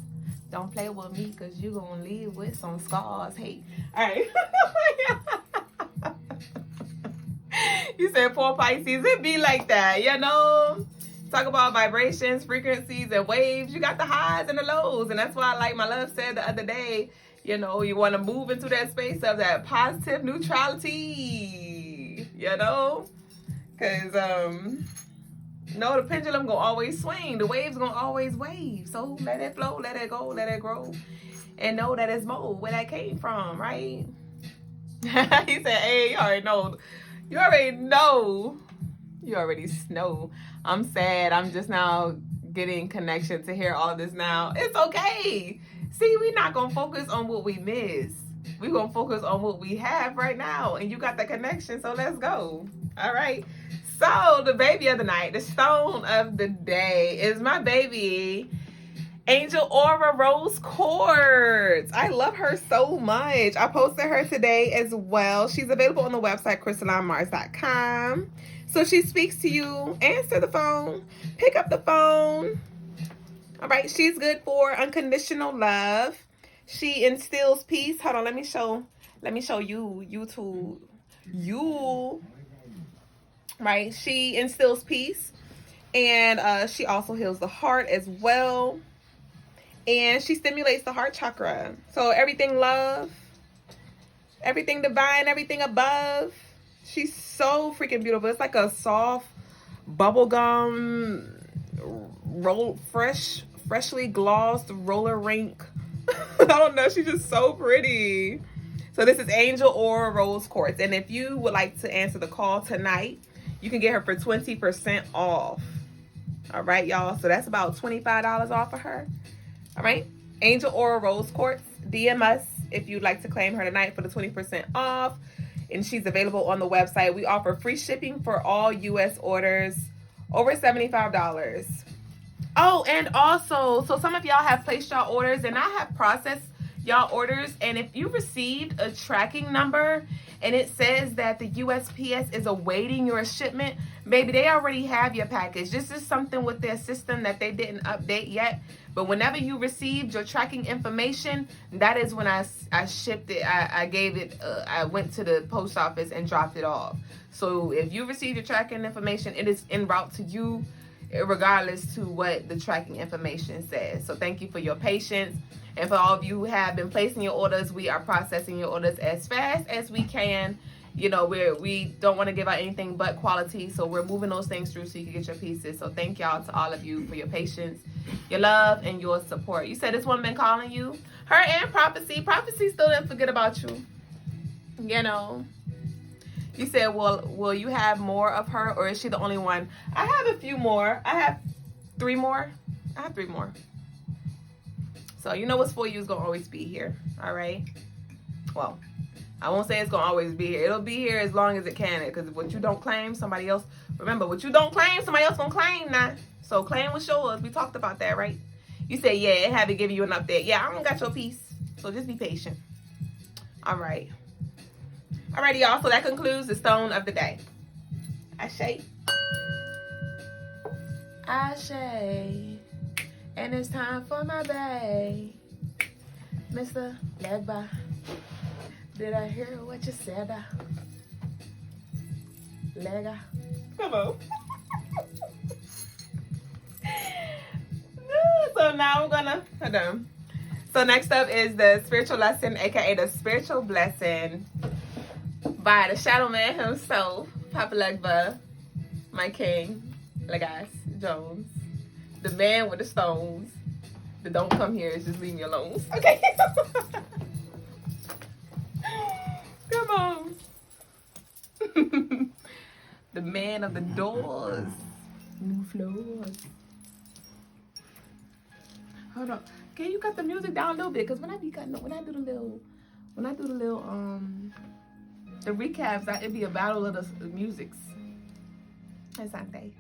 Don't play with me because you're going to leave with some scars. Hey. All right. You said poor Pisces. It be like that, you know. Talk about vibrations, frequencies, and waves. You got the highs and the lows. And that's why, like my love said the other day, you know, you want to move into that space of that positive neutrality, you know. Because, no, the pendulum gonna always swing. The waves gonna always wave. So let it flow, let it go, let it grow. And know that it's more where that came from, right? He said, hey, you already know. You already know. You already know. I'm sad. I'm just now getting connection to hear all of this now. It's okay. See, we're not gonna focus on what we miss. We're gonna focus on what we have right now. And you got the connection, so let's go. All right. So the baby of the night, the stone of the day, is my baby Angel Aura Rose Quartz. I love her so much. I posted her today as well. She's available on the website Crystalinemarsshow.com. So she speaks to you. Answer the phone. Pick up the phone. All right. She's good for unconditional love. She instills peace. Hold on. Let me show you YouTube. Right. She instills peace. And she also heals the heart as well. And she stimulates the heart chakra. So everything love, everything divine, everything above. She's so freaking beautiful. It's like a soft bubblegum freshly glossed roller rink. I don't know. She's just so pretty. So this is Angel Aura Rose Quartz. And if you would like to answer the call tonight, you can get her for 20% off. All right, y'all. So that's about $25 off of her. All right, Angel Aura Rose Quartz. DM us if you'd like to claim her tonight for the 20% off. And she's available on the website. We offer free shipping for all U.S. orders over $75. Oh, and also, so some of y'all have placed y'all orders, and I have processed y'all orders. And if you received a tracking number and it says that the USPS is awaiting your shipment, baby, they already have your package. This is something with their system that they didn't update yet. But whenever you received your tracking information, that is when I shipped it. I gave it, I went to the post office and dropped it off. So if you received your tracking information, it is en route to you, regardless to what the tracking information says. So thank you for your patience. And for all of you who have been placing your orders, we are processing your orders as fast as we can. You know, we don't want to give out anything but quality. So we're moving those things through so you can get your pieces. So thank y'all to all of you for your patience, your love, and your support. You said this woman been calling you? Her and Prophecy. Prophecy still didn't forget about you. You know. You said, well, will you have more of her, or is she the only one? I have a few more. I have 3 more. I have 3 more. So you know what's for you is going to always be here. All right? Well, I won't say it's going to always be here. It'll be here as long as it can. Because what you don't claim, somebody else. Remember, what you don't claim, somebody else going to claim now. So claim what's yours. We talked about that, right? You said, yeah, it had to give you an update. Yeah, I don't got your piece. So just be patient. All right. Alrighty, y'all. So that concludes the stone of the day. Ashe. Ashe. And it's time for my bae. Mr. Legba. Did I hear what you said? Lega. Come on. So now we're gonna, hold on. So next up is the spiritual lesson, aka the spiritual blessing, by the shadow man himself, Papa Legba, my king, Logas Jones, the man with the stones. The don't come here, it's just leave me alone. Okay. Come on. The man of the doors. New floors. Hold on. Can you cut the music down a little bit? Because when I do the little the recaps, it'd be a battle of the musics. That's not they.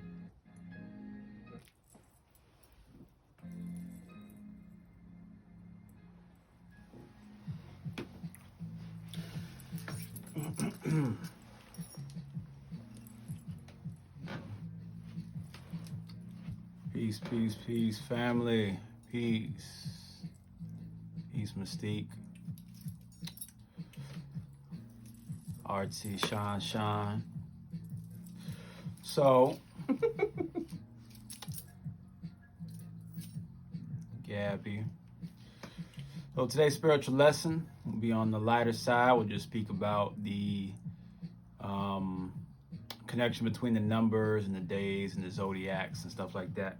Peace, peace, peace, family. Peace. Peace, Mystique. Artsy, Sean. So, Gabby. So today's spiritual lesson will be on the lighter side. We'll just speak about the connection between the numbers and the days and the zodiacs and stuff like that.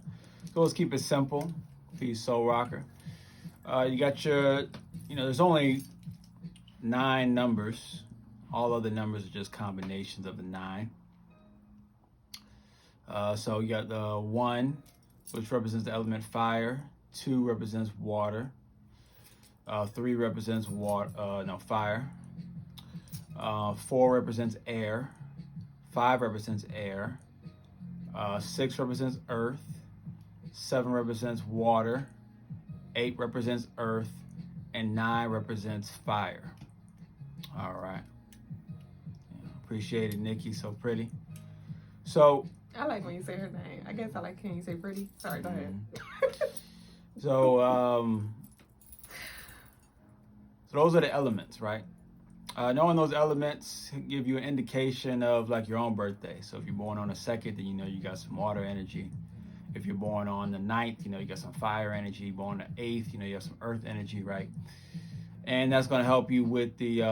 So let's keep it simple. Peace, Soul Rocker. You got your, there's only 9 numbers. All other numbers are just combinations of the 9. So you got the 1, which represents the element fire. 2 represents water. 3 represents fire. 4 represents air. 5 represents air. 6 represents earth, 7 represents water, 8 represents earth, and 9 represents fire. All right. Appreciate it, Nikki. So pretty. So I like when you say her name. I guess I like when you say pretty. Sorry, go ahead. So those are the elements, right? Knowing those elements give you an indication of like your own birthday. So if you're born on the 2nd, then you know you got some water energy. If you're born on the 9th, you know you got some fire energy. Born on the 8th, you know you have some earth energy, right? And that's going to help you with the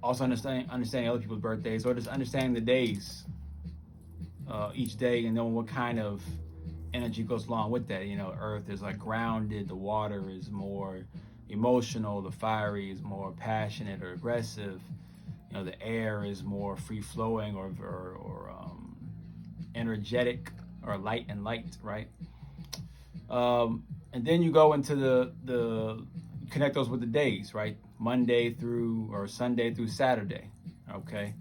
also understanding other people's birthdays, or just understanding the days each day, and knowing what kind of energy goes along with that. You know, earth is like grounded, the water is more emotional, the fiery is more passionate or aggressive, you know, the air is more free flowing or energetic, or light, right? And then you go into the connect those with the days, right? Monday through, or Sunday through Saturday, okay?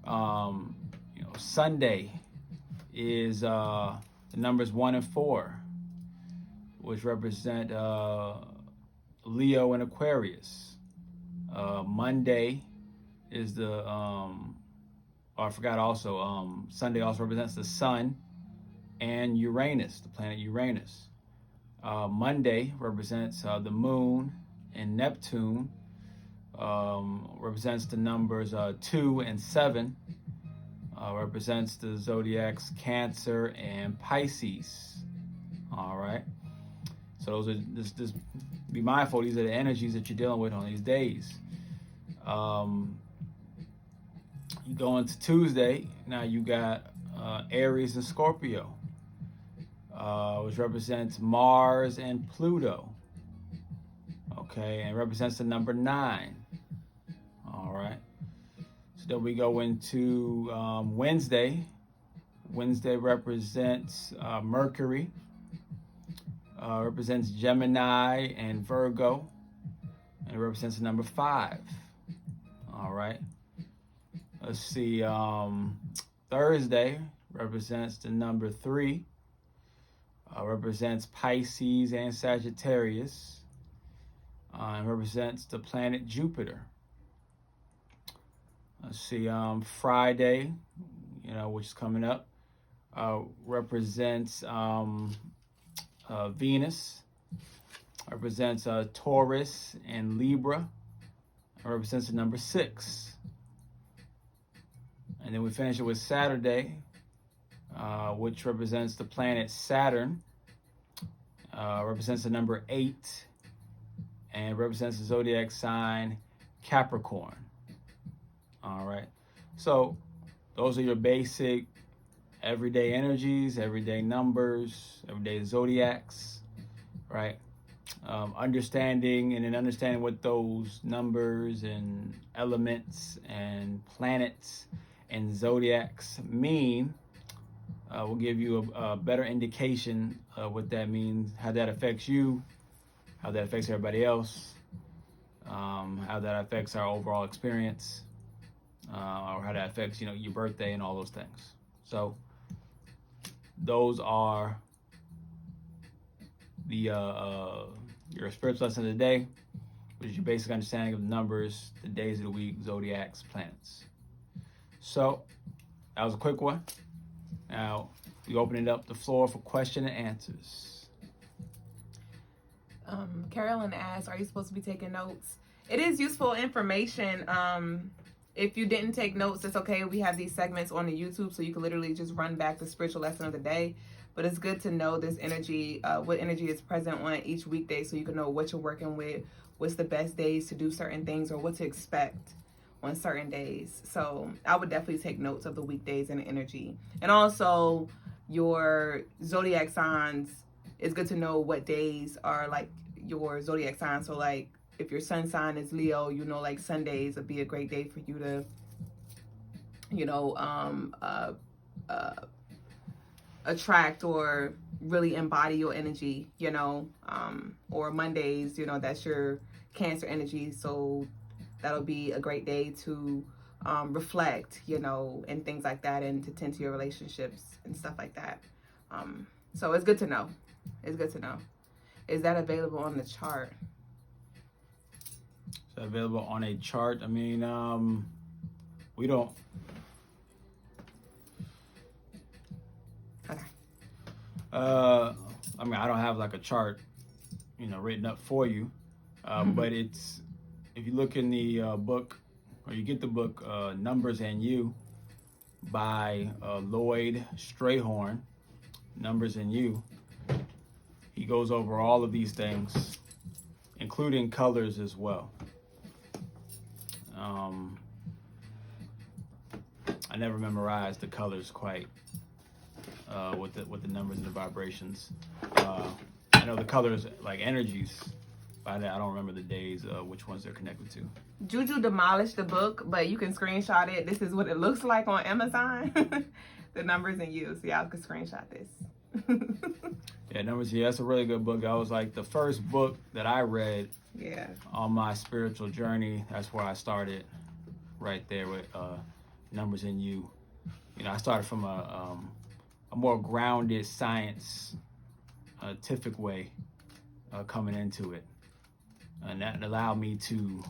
You know, Sunday is the numbers 1 and 4, which represent Leo and Aquarius. Monday is the I forgot also, Sunday also represents the sun and Uranus, the planet Uranus. Monday represents the moon and Neptune, represents the numbers 2 and 7, represents the zodiac's Cancer and Pisces. All right. So those are just be mindful. These are the energies that you're dealing with on these days. You go into Tuesday. Now you got Aries and Scorpio, which represents Mars and Pluto. Okay, and represents the number 9. All right. So then we go into Wednesday. Wednesday represents Mercury. Represents Gemini and Virgo, and it represents the number 5. All right. Let's see. Thursday represents the number 3. Represents Pisces and Sagittarius, and represents the planet Jupiter. Let's see. Friday, you know, which is coming up, represents Venus, represents Taurus and Libra, represents the number 6. And then we finish it with Saturday, which represents the planet Saturn, represents the number 8, and represents the zodiac sign Capricorn. All right. So those are your basic everyday energies, everyday numbers, everyday zodiacs, right? Understanding what those numbers and elements and planets and zodiacs mean will give you a better indication of what that means, how that affects you, how that affects everybody else, how that affects our overall experience, or how that affects, you know, your birthday and all those things. So those are the your spiritual lesson of the day, which is your basic understanding of the numbers, the days of the week, zodiacs, planets. So that was a quick one. Now we open up the floor for question and answers. Carolyn asks, are you supposed to be taking notes? It is useful information. If you didn't take notes, it's okay. We have these segments on the YouTube, so you can literally just run back the spiritual lesson of the day. But it's good to know this energy, what energy is present on each weekday, so you can know what you're working with, what's the best days to do certain things, or what to expect on certain days. So I would definitely take notes of the weekdays and the energy. And also your zodiac signs, it's good to know what days are like your zodiac sign. So like, if your sun sign is Leo, you know, like Sundays would be a great day for you to, you know, attract or really embody your energy, you know, or Mondays, you know, that's your Cancer energy. So that'll be a great day to reflect, and things like that, and to tend to your relationships and stuff like that. So it's good to know. It's good to know. Is that available on the chart? Is that available on a chart? I mean, we don't. Okay. I mean, I don't have like a chart, written up for you. But it's, if you look in the book, or you get the book Numbers and You by Lloyd Strayhorn, Numbers and You, he goes over all of these things, including colors as well. I never memorized the colors quite with the numbers and the vibrations. I know the colors like energies, but I don't remember the days, which ones they're connected to. Juju demolished the book, but you can screenshot it. This is what it looks like on Amazon. The Numbers and You. So y'all can screenshot this. Yeah, Numbers. Yeah, that's a really good book. That was like the first book that I read. Yeah. On my spiritual journey. That's where I started, right there with Numbers and You. I started from a more grounded scientific way coming into it, and that allowed me to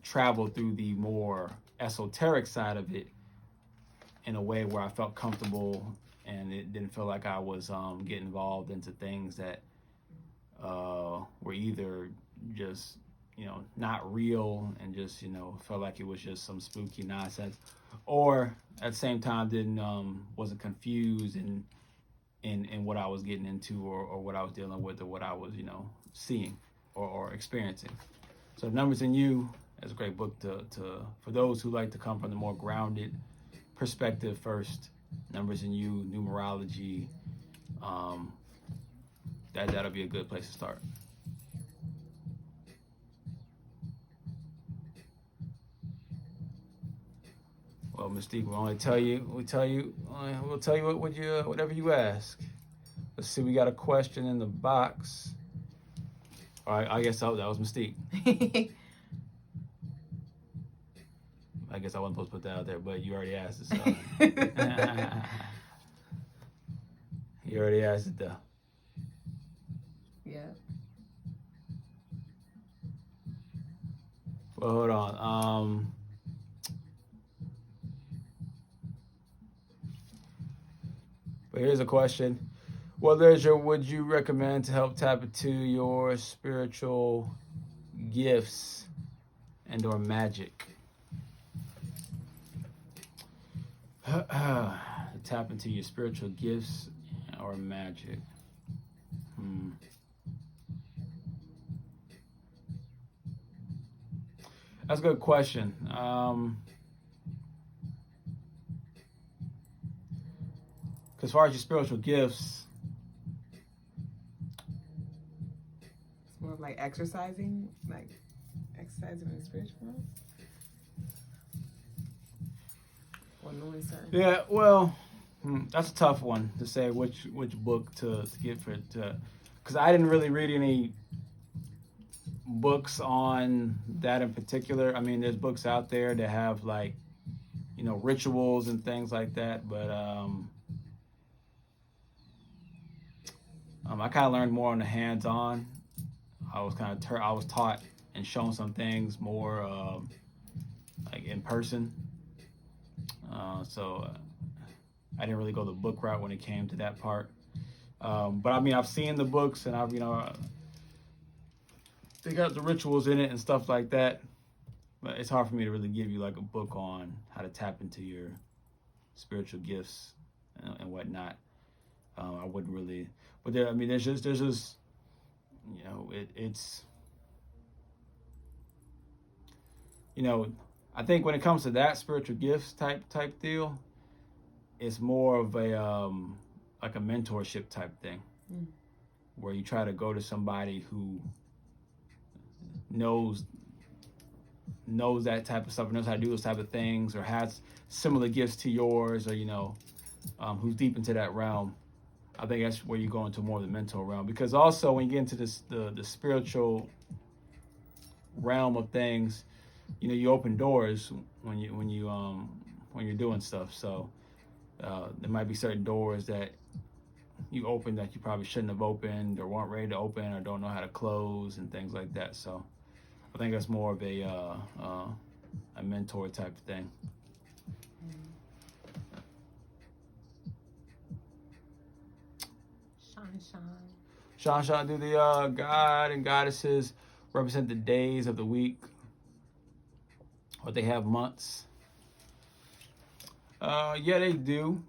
travel through the more esoteric side of it in a way where I felt comfortable, and it didn't feel like I was getting involved into things that were either just not real, and just felt like it was just some spooky nonsense, or at the same time wasn't confused in what I was getting into, or what I was dealing with, or what I was seeing or experiencing. So Numbers and You is a great book to for those who like to come from the more grounded perspective first. Numbers and You, numerology, that'll be a good place to start. Well, Mystique, we'll tell you whatever you ask. Let's see, we got a question in the box. All right, I guess that was Mystique. I guess I wasn't supposed to put that out there, but you already asked it, so. You already asked it, though. Yeah. Well, hold on. But here's a question. What literature would you recommend to help tap into your spiritual gifts and or magic? Tap into your spiritual gifts or magic. That's a good question. As far as your spiritual gifts, it's more of like exercising in the spiritual world. Or knowing certain. Yeah, well, that's a tough one to say which book to get for it. Because I didn't really read any books on that in particular. I mean, there's books out there that have rituals and things like that, but I kind of learned more on the hands-on. I was taught and shown some things more in person. So I didn't really go the book route when it came to that part. But I mean, I've seen the books, and they got the rituals in it and stuff like that. But it's hard for me to really give you a book on how to tap into your spiritual gifts and whatnot. I wouldn't really. But there's just it's. I think when it comes to that spiritual gifts type deal, it's more of a mentorship type thing, where you try to go to somebody who knows that type of stuff, knows how to do those type of things, or has similar gifts to yours, or who's deep into that realm. I think that's where you go into more of the mental realm, because also when you get into the spiritual realm of things, you open doors when you're doing stuff. So there might be certain doors that you open that you probably shouldn't have opened, or weren't ready to open, or don't know how to close, and things like that. So I think that's more of a mentor type of thing. Sean, do the God and goddesses represent the days of the week, or they have months? Yeah, they do.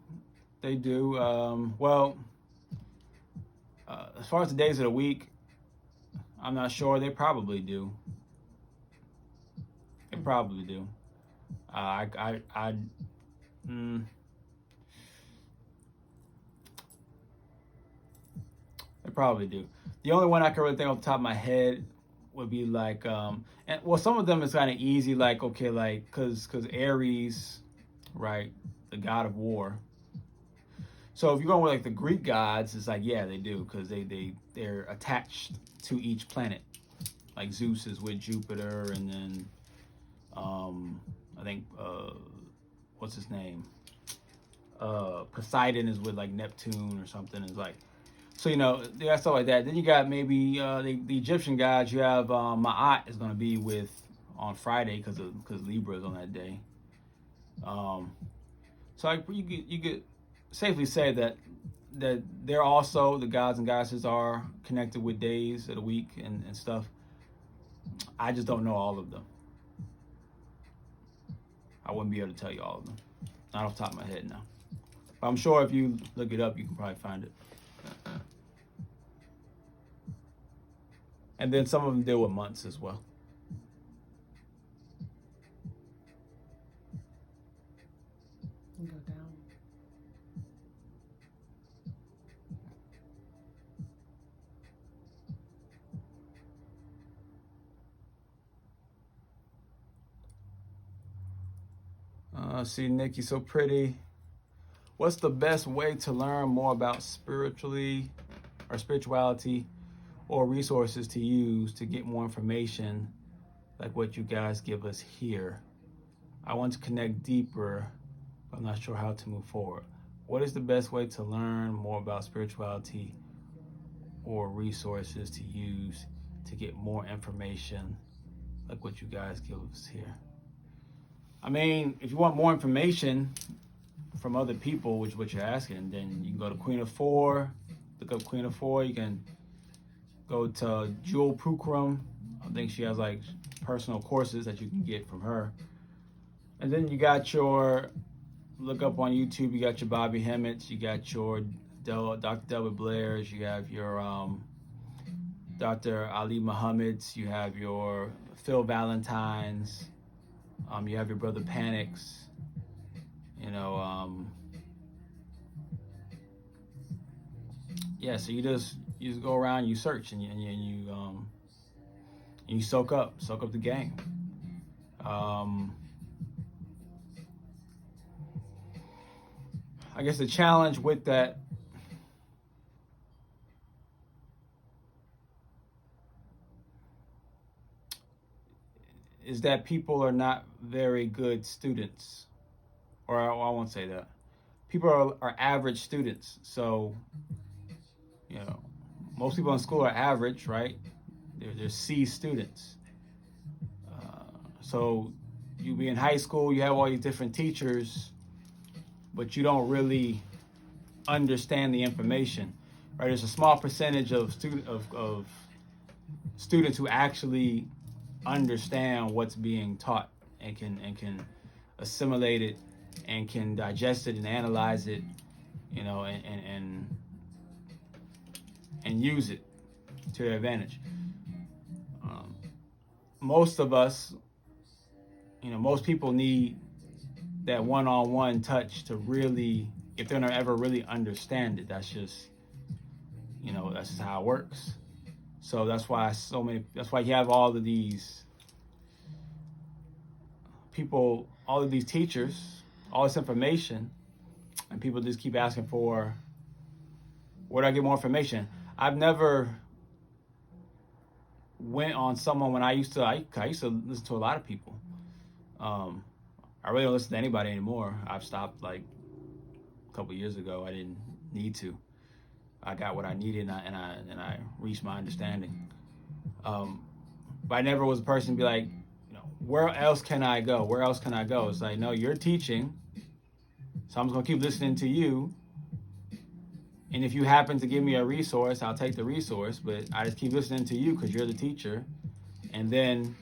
They do. As far as the days of the week, I'm not sure. They probably do. They probably do. They probably do. The only one I can really think off the top of my head would be like, some of them is kind of easy, like, okay, like, because Aries, right, the god of war. So if you're going with like the Greek gods, it's like, yeah, they do, because they're attached to each planet. Like Zeus is with Jupiter, and then I think what's his name? Poseidon is with like Neptune or something. It's like, so they got stuff like that. Then you got maybe the Egyptian gods. You have Ma'at is going to be with on Friday because Libra is on that day. So you could safely say that they're also, the gods and goddesses are connected with days of the week and stuff. I just don't know all of them. I wouldn't be able to tell you all of them. Not off the top of my head now. But I'm sure if you look it up, you can probably find it. And then some of them deal with months as well. Go down. See, Nikki, so pretty. What's the best way to learn more about spirituality or resources to use to get more information like what you guys give us here? I want to connect deeper, but I'm not sure how to move forward. What is the best way to learn more about spirituality or resources to use to get more information like what you guys give us here? I mean, if you want more information from other people, which is what you're asking, then you can go to Queen of Four, look up Queen of Four. You can go to Jewel Pukram. I think she has like personal courses that you can get from her. And then you got look up on YouTube, you got your Bobby Hemmett's, you got your Dr. Duüblès, you have your Dr. Ali Muhammad's, you have your Phil Valentine's, you have your Brother Panic's, yeah, so you just go around, you search, and you soak up the game. I guess the challenge with that is that people are not very good students, or I won't say that. People are average students, so most people in school are average, right? They're C students. So you be in high school, you have all these different teachers, but you don't really understand the information, right? There's a small percentage of students who actually understand what's being taught and can assimilate it and can digest it and analyze it, and use it to their advantage. Most of us, most people need that one-on-one touch to really, if they're not ever really understand it. That's just how it works. So that's why you have all of these people, all of these teachers, all this information, and people just keep asking for, where do I get more information? I've never went on someone when I used to listen to a lot of people. I really don't listen to anybody anymore. I've stopped like a couple years ago. I didn't need to. I got what I needed, and I reached my understanding. But I never was a person to be like, where else can I go? Where else can I go? It's like, no, you're teaching, so I'm just gonna keep listening to you. And if you happen to give me a resource, I'll take the resource, but I just keep listening to you because you're the teacher. And then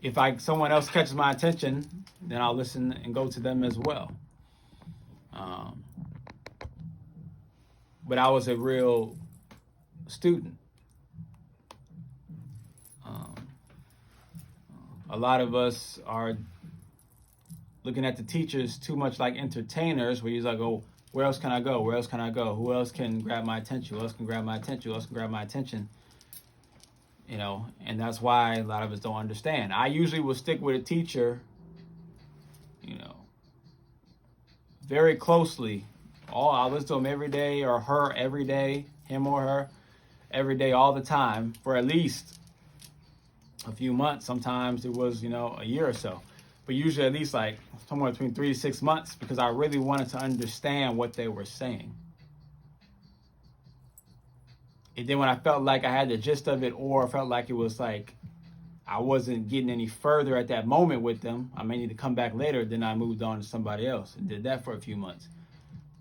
if someone else catches my attention, then I'll listen and go to them as well. But I was a real student. A lot of us are looking at the teachers too much like entertainers, where you're like, oh, where else can I go? Where else can I go? Who else can grab my attention? Who else can grab my attention? Who else can grab my attention? And that's why a lot of us don't understand. I usually will stick with a teacher, very closely. I'll listen to him every day, or her every day, him or her, every day, all the time, for at least a few months. Sometimes it was, a year or so. But usually at least like somewhere between 3 to 6 months, because I really wanted to understand what they were saying. And then when I felt like I had the gist of it, or felt like it was like I wasn't getting any further at that moment with them, I may need to come back later, then I moved on to somebody else and did that for a few months.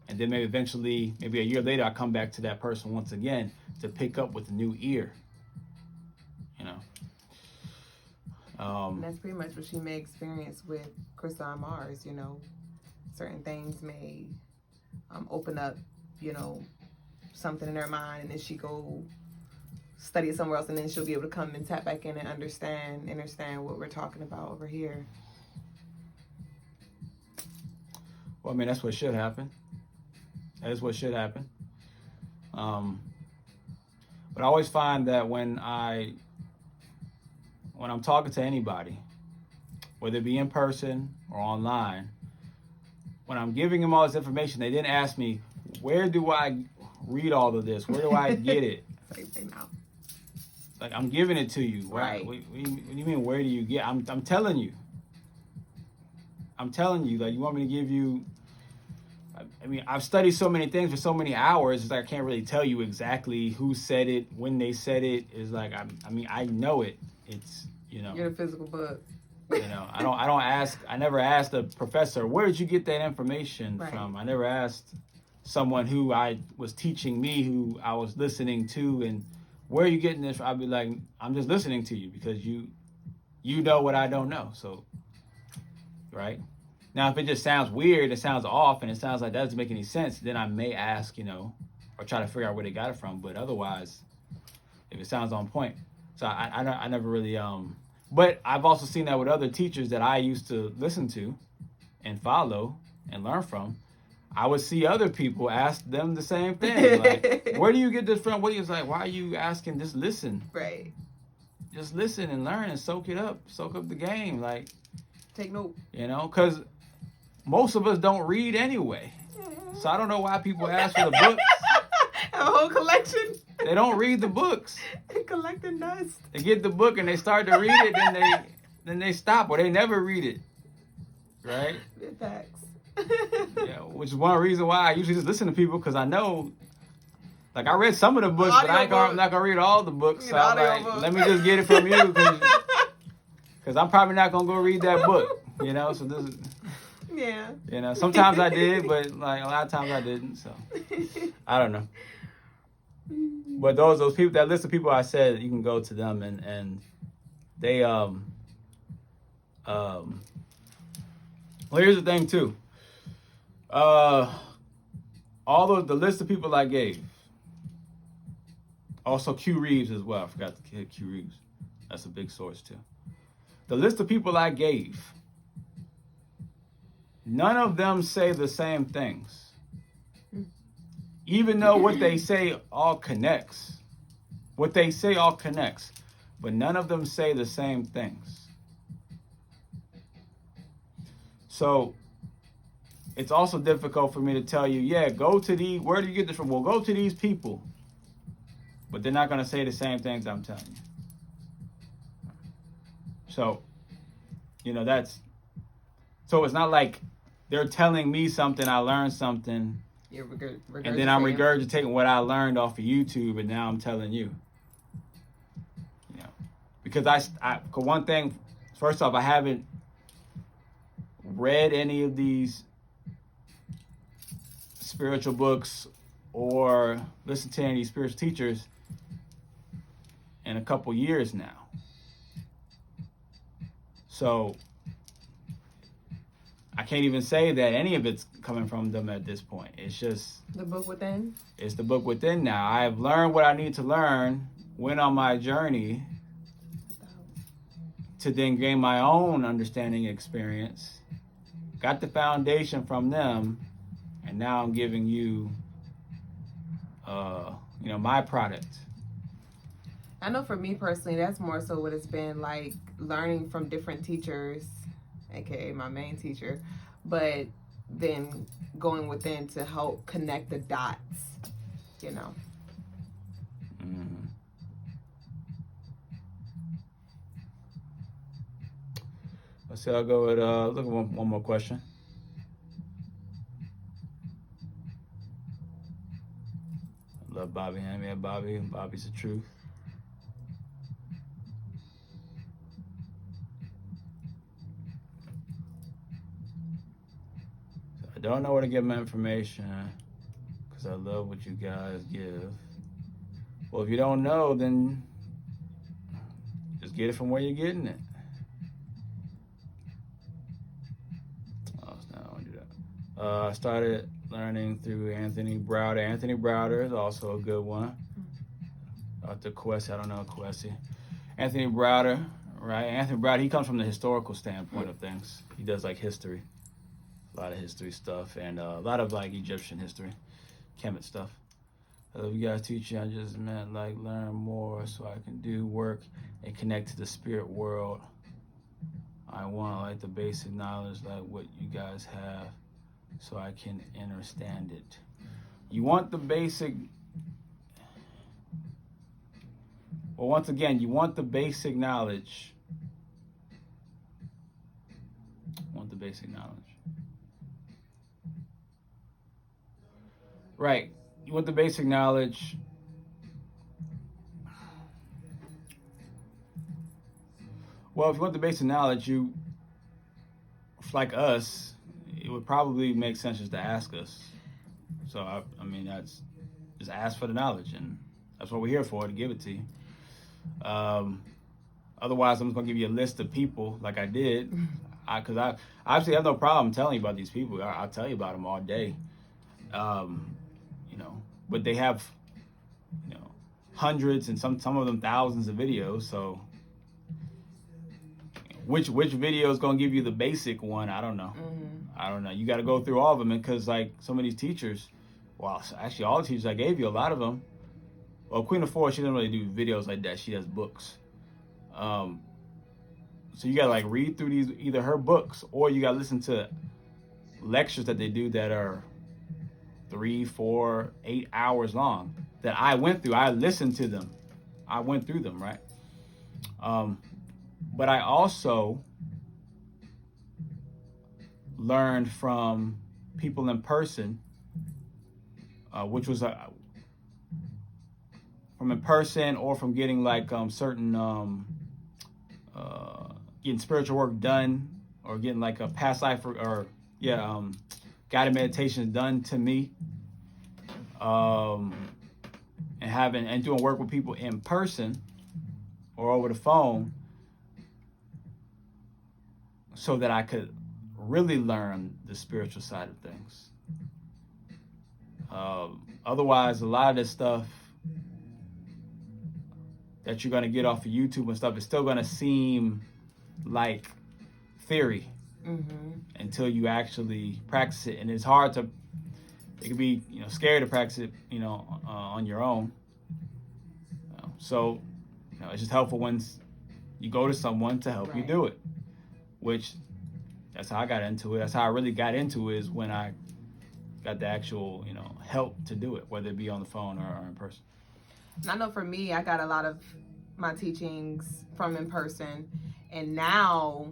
And then maybe eventually, maybe a year later, I come back to that person once again to pick up with a new ear. And that's pretty much what she may experience with Crystalline Mars. Certain things may open up, something in her mind, and then she go study it somewhere else, and then she'll be able to come and tap back in and understand what we're talking about over here. Well, I mean, that's what should happen. That is what should happen. But I always find that when I'm talking to anybody, whether it be in person or online, when I'm giving them all this information, they didn't ask me, where do I read all of this? Where do I get it? Like, I'm giving it to you. Right. What do you mean, where do you get? I'm telling you. Like, you want me to give you... I mean, I've studied so many things for so many hours, it's like I can't really tell you exactly who said it, when they said it. It's like, I know it. It's, You're the physical book. I never asked a professor, where did you get that information from? I never asked someone who was teaching me, who I was listening to, and where are you getting this? I'd be like, I'm just listening to you because you know what I don't know. So, right? Now, if it just sounds weird, it sounds off, and it sounds like that doesn't make any sense, then I may ask, or try to figure out where they got it from. But otherwise, if it sounds on point. So I never really, but I've also seen that with other teachers that I used to listen to and follow and learn from. I would see other people ask them the same thing. Like, where do you get this from? What is like, why are you asking? Just listen. Right. Just listen and learn and soak it up. Soak up the game. Like, take note. Because most of us don't read anyway. So I don't know why people ask for the books. A whole collection. They don't read the books. Collecting dust. They get the book and they start to read it, then they stop, or they never read it. Right? Facts. Yeah, which is one reason why I usually just listen to people, because I know, like, I read some of the books, but I'm not gonna read all the books. So I'm like, let me just get it from you, because I'm probably not gonna go read that book. So this is. Yeah. Sometimes I did, but like a lot of times I didn't. So I don't know. But those people, that list of people I said, you can go to them, and they well, here's the thing too. All the list of people I gave. Also Q Reeves as well. I forgot to hit Q Reeves. That's a big source too. The list of people I gave, none of them say the same things. Even though what they say all connects. What they say all connects. But none of them say the same things. So it's also difficult for me to tell you, go to where do you get this from? Well, go to these people. But they're not going to say the same things I'm telling you. So So it's not like they're telling me something, I learned something, You're and then I'm regurgitating what I learned off of YouTube, and now I'm telling you. Because for one thing, first off, I haven't read any of these spiritual books or listened to any of these spiritual teachers in a couple years now. So I can't even say that any of it's coming from them at this point. It's just the book within. It's the book within now. I've learned what I need to learn, went on my journey to then gain my own understanding experience, got the foundation from them, and now I'm giving you, my product. I know for me personally, that's more so what it's been like, learning from different teachers, aka my main teacher, but then going within to help connect the dots, Mm-hmm. Let's see, I'll go with, look at one more question. I love Bobby. Yeah, Bobby. Bobby's the truth. So I don't know where to get my information because I love what you guys give. Well, if you don't know, then just get it from where you're getting it. I started learning through Anthony Browder. Anthony Browder is also a good one. Dr. Kwesi, I don't know Kwesi. Anthony Browder, right? Anthony Browder, he comes from the historical standpoint of things. He does like history, a lot of history stuff, and a lot of like Egyptian history, Kemet stuff. You guys teaching, I just meant like learn more so I can do work and connect to the spirit world. I want like the basic knowledge like what you guys have, so I can understand it. You want the basic, well, once again, you want the basic knowledge. Right, you want the basic knowledge. Well, if you want the basic knowledge, like us, it would probably make sense just to ask us. So, I mean, that's just ask for the knowledge, and that's what we're here for, to give it to you. Otherwise, I'm just going to give you a list of people like I did, because I obviously have no problem telling you about these people. I'll tell you about them all day. But they have, hundreds and some of them thousands of videos, so which video is going to give you the basic one? I don't know. Mm-hmm. I don't know. You got to go through all of them, because like some of these teachers, well, actually all the teachers I gave you, a lot of them, well, Queen of Four, she doesn't really do videos like that. She does books. So you got to like read through these, either her books, or you got to listen to lectures that they do that are 3, 4, 8 hours long that I went through. I listened to them. I went through them, right? But I also learned from people in person, which was from in person or from getting like certain getting spiritual work done, or getting like a past life guided meditations done to me, and doing work with people in person or over the phone, so that I could really learn the spiritual side of things. Otherwise, a lot of this stuff that you're going to get off of YouTube and stuff is still going to seem like theory, mm-hmm. until you actually practice it. And it's hard to, it can be, scary to practice it, on your own. So, it's just helpful when you go to someone to help you do it. Which, that's how I got into it. That's how I really got into it, is when I got the actual, help to do it, whether it be on the phone or in person. And I know for me, I got a lot of my teachings from in person. And now,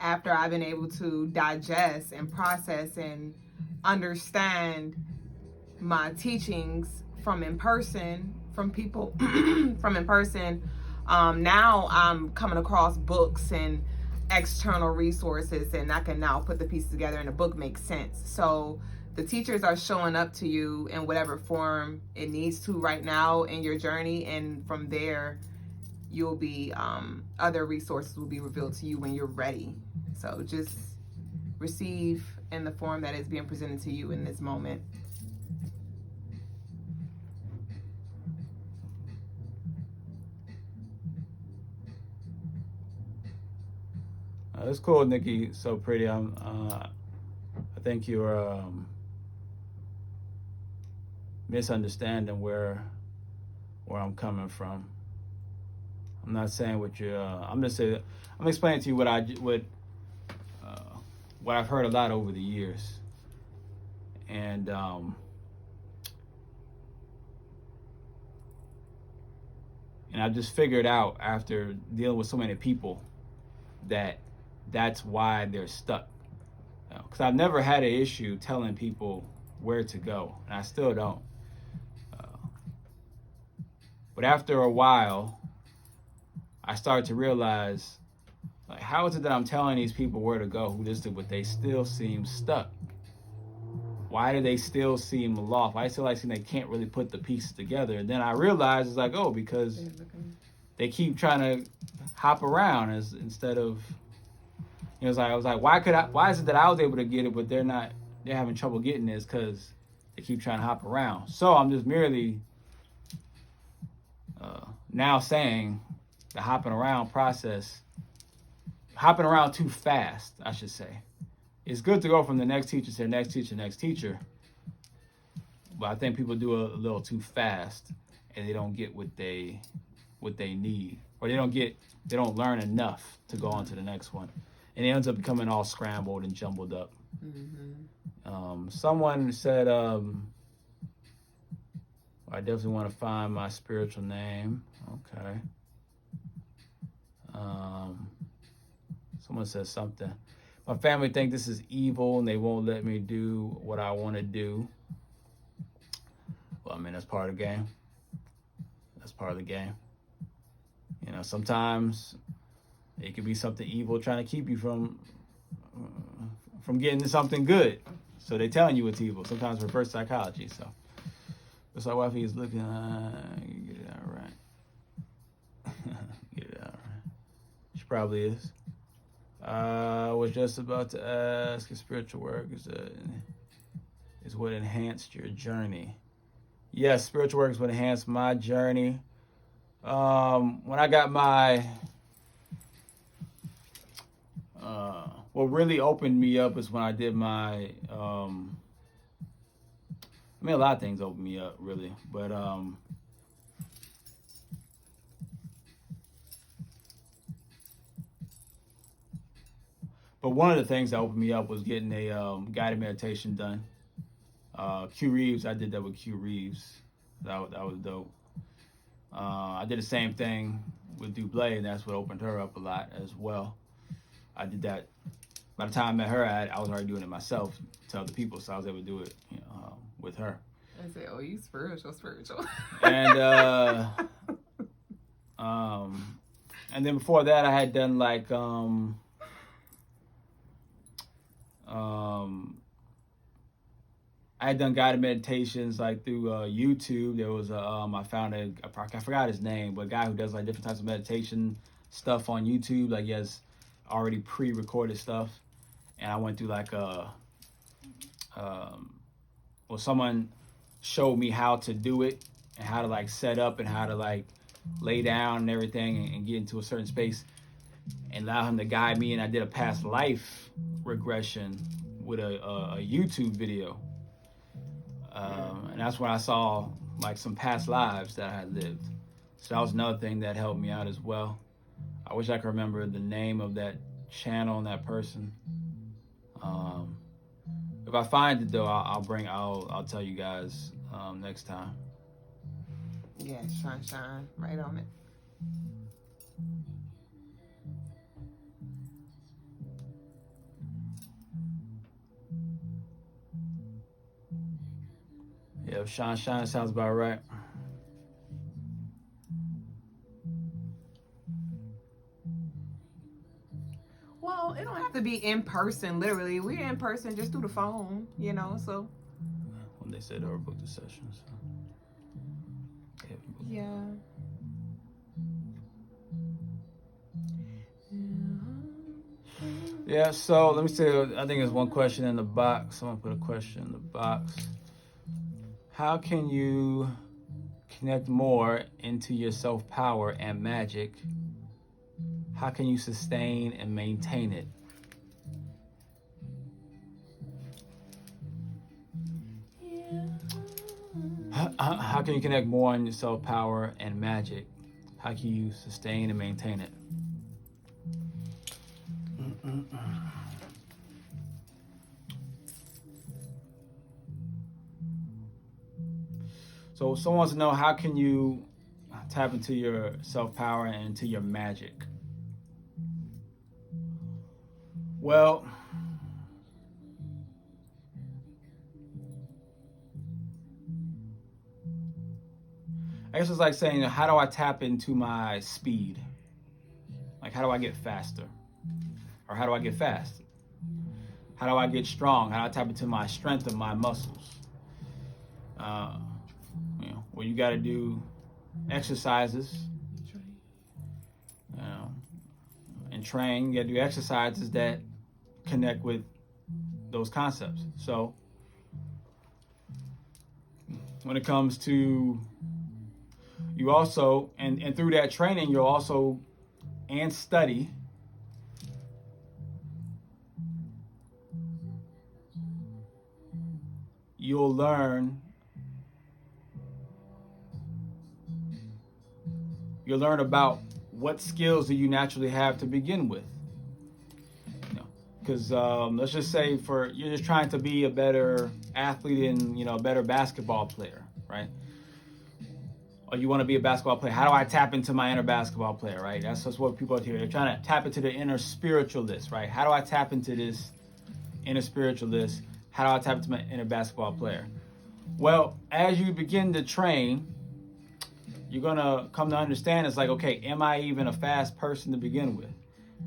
after I've been able to digest and process and understand my teachings from in person, from people from in person, now I'm coming across books and external resources, and I can now put the pieces together and the book makes sense. So the teachers are showing up to you in whatever form it needs to right now in your journey, and from there you'll be other resources will be revealed to you when you're ready. So just receive in the form that is being presented to you in this moment. It's cool, Nikki. So pretty. I think you're misunderstanding where I'm coming from. I'm not saying what you're. I'm just saying. I'm explaining to you what I've heard a lot over the years, and I just figured out after dealing with so many people that that's why they're stuck. Because I've never had an issue telling people where to go, and I still don't. But after a while, I started to realize, like, how is it that I'm telling these people where to go who just did, but they still seem stuck? Why do they still seem lost? Why do they seem like they can't really put the pieces together? And then I realized it's like, oh, because they keep trying to hop around instead of, you know, I was like, why is it that I was able to get it, but they're having trouble getting this because they keep trying to hop around. So I'm just merely now saying the hopping around process, hopping around too fast, I should say. It's good to go from the next teacher to the next teacher, next teacher. But I think people do a little too fast, and they don't get what they need, or they don't learn enough to go on to the next one, and it ends up becoming all scrambled and jumbled up. Mm-hmm. Someone said, I definitely want to find my spiritual name. Okay. Someone said something. My family think this is evil and they won't let me do what I want to do. Well, I mean, that's part of the game. That's part of the game. You know, sometimes it could be something evil trying to keep you from getting to something good. So they're telling you it's evil. Sometimes reverse psychology. So that's why wifey is looking. Get it out right. Get it out right. She probably is. I was just about to ask if spiritual work is what enhanced your journey. Yes, spiritual work is what enhanced my journey. When I got my, what really opened me up is when I did my, I mean, a lot of things opened me up, really, but one of the things that opened me up was getting a guided meditation done. Q Reeves, I did that with Q Reeves. That was dope. I did the same thing with Duüblè, and that's what opened her up a lot as well. I did that. By the time I met her, I was already doing it myself to other people, so I was able to do it, with her. I said, "Oh, you spiritual." And then before that, I had done like I had done guided meditations like through YouTube. There was I found I forgot his name, but a guy who does like different types of meditation stuff on YouTube. Like he has already pre-recorded stuff, and I went through like someone showed me how to do it and how to like set up and how to like lay down and everything and get into a certain space and allow him to guide me. And I did a past life regression with a YouTube video. And that's when I saw like some past lives that I had lived. So that was another thing that helped me out as well. I wish I could remember the name of that channel and that person. If I find it though, I'll tell you guys next time. Yeah, shine, right on it. Yeah, Shine sounds about right. Well, it don't have to be in person, literally. We're in person just through the phone, so. When they said overbook the sessions. Yeah. Yeah, so let me see. I think there's one question in the box. Someone put a question in the box. How can you connect more into your self-power and magic? How can you sustain and maintain it? How can you connect more on your self-power and magic? How can you sustain and maintain it? So someone wants to know, how can you tap into your self-power and into your magic? Well, I guess it's like saying, how do I tap into my speed? Like, how do I get faster? Or how do I get fast? How do I get strong? How do I tap into my strength of my muscles? Well, you got to do exercises, and train. You got to do exercises that connect with those concepts. So when it comes to you also, and through that training, you'll also, and study, you'll learn about what skills do you naturally have to begin with. Because let's just say you're just trying to be a better athlete and a better basketball player, right? Or you want to be a basketball player. How do I tap into my inner basketball player, right? That's what people are here. They're trying to tap into the inner spiritualist, right? How do I tap into this inner spiritualist? How do I tap into my inner basketball player? Well, as you begin to train, you're going to come to understand, it's like, okay, am I even a fast person to begin with?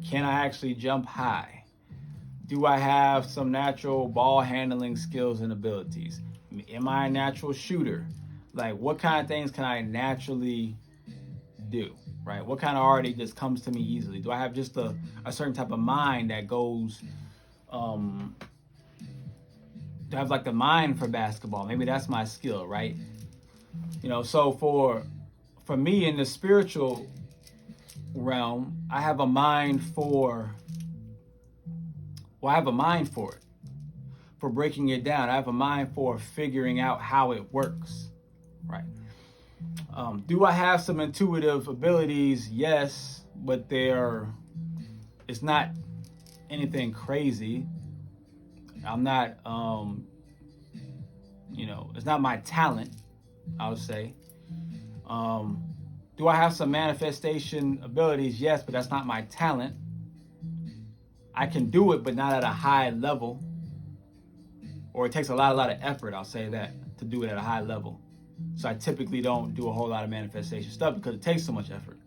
Can I actually jump high? Do I have some natural ball handling skills and abilities? Am I a natural shooter? Like, what kind of things can I naturally do, right? What kind of already just comes to me easily? Do I have just a certain type of mind that goes, do I have like the mind for basketball? Maybe that's my skill, right? So for me in the spiritual realm, I have a mind for it, for breaking it down. I have a mind for figuring out how it works, right? Do I have some intuitive abilities? Yes, but it's not anything crazy. I'm not, it's not my talent, I would say. Do I have some manifestation abilities? Yes, but that's not my talent. I can do it, but not at a high level. Or it takes a lot of effort, I'll say that, to do it at a high level. So I typically don't do a whole lot of manifestation stuff because it takes so much effort.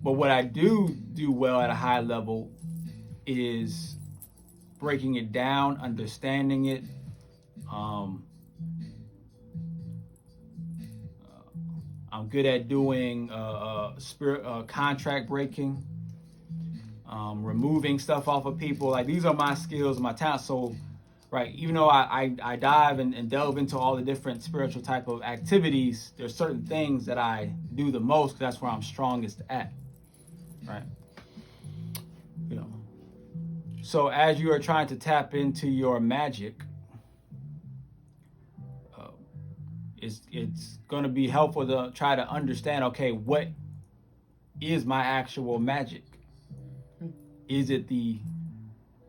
But what I do well at a high level is breaking it down, understanding it. I'm good at doing contract breaking, removing stuff off of people. Like, these are my skills, my talents. So, right, even though I dive and delve into all the different spiritual type of activities, there's certain things that I do the most because that's where I'm strongest at, right? So as you are trying to tap into your magic, it's going to be helpful to try to understand, okay, what is my actual magic? Is it the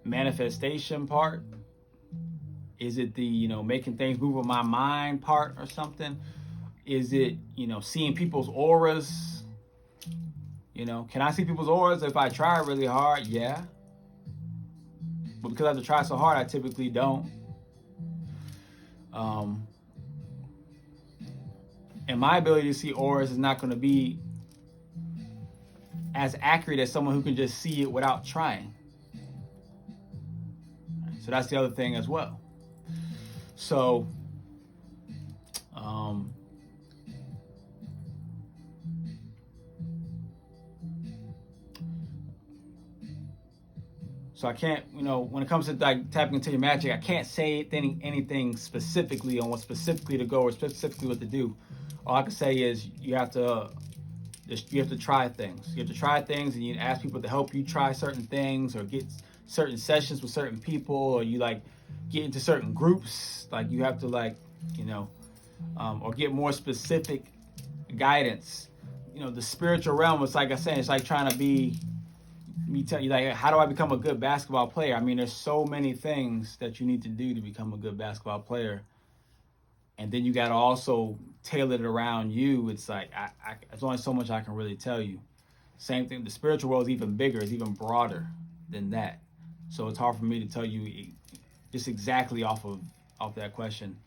manifestation part? Is it the, making things move with my mind part or something? Is it, seeing people's auras? Can I see people's auras if I try really hard? Yeah. But because I have to try so hard, I typically don't. And my ability to see auras is not going to be as accurate as someone who can just see it without trying. So that's the other thing as well. So, so I can't, when it comes to like tapping into your magic, I can't say anything specifically on what specifically to go or specifically what to do. All I can say is you have to try things. You have to try things, and you ask people to help you try certain things, or get certain sessions with certain people, or you like get into certain groups. Like you have to or get more specific guidance. The spiritual realm is, like I said, it's like trying to be. Me tell you, like, how do I become a good basketball player? I mean, there's so many things that you need to do to become a good basketball player, and then you got to also tailor it around you. It's like there's only so much I can really tell you. Same thing. The spiritual world is even bigger, it's even broader than that. So it's hard for me to tell you just exactly off that question.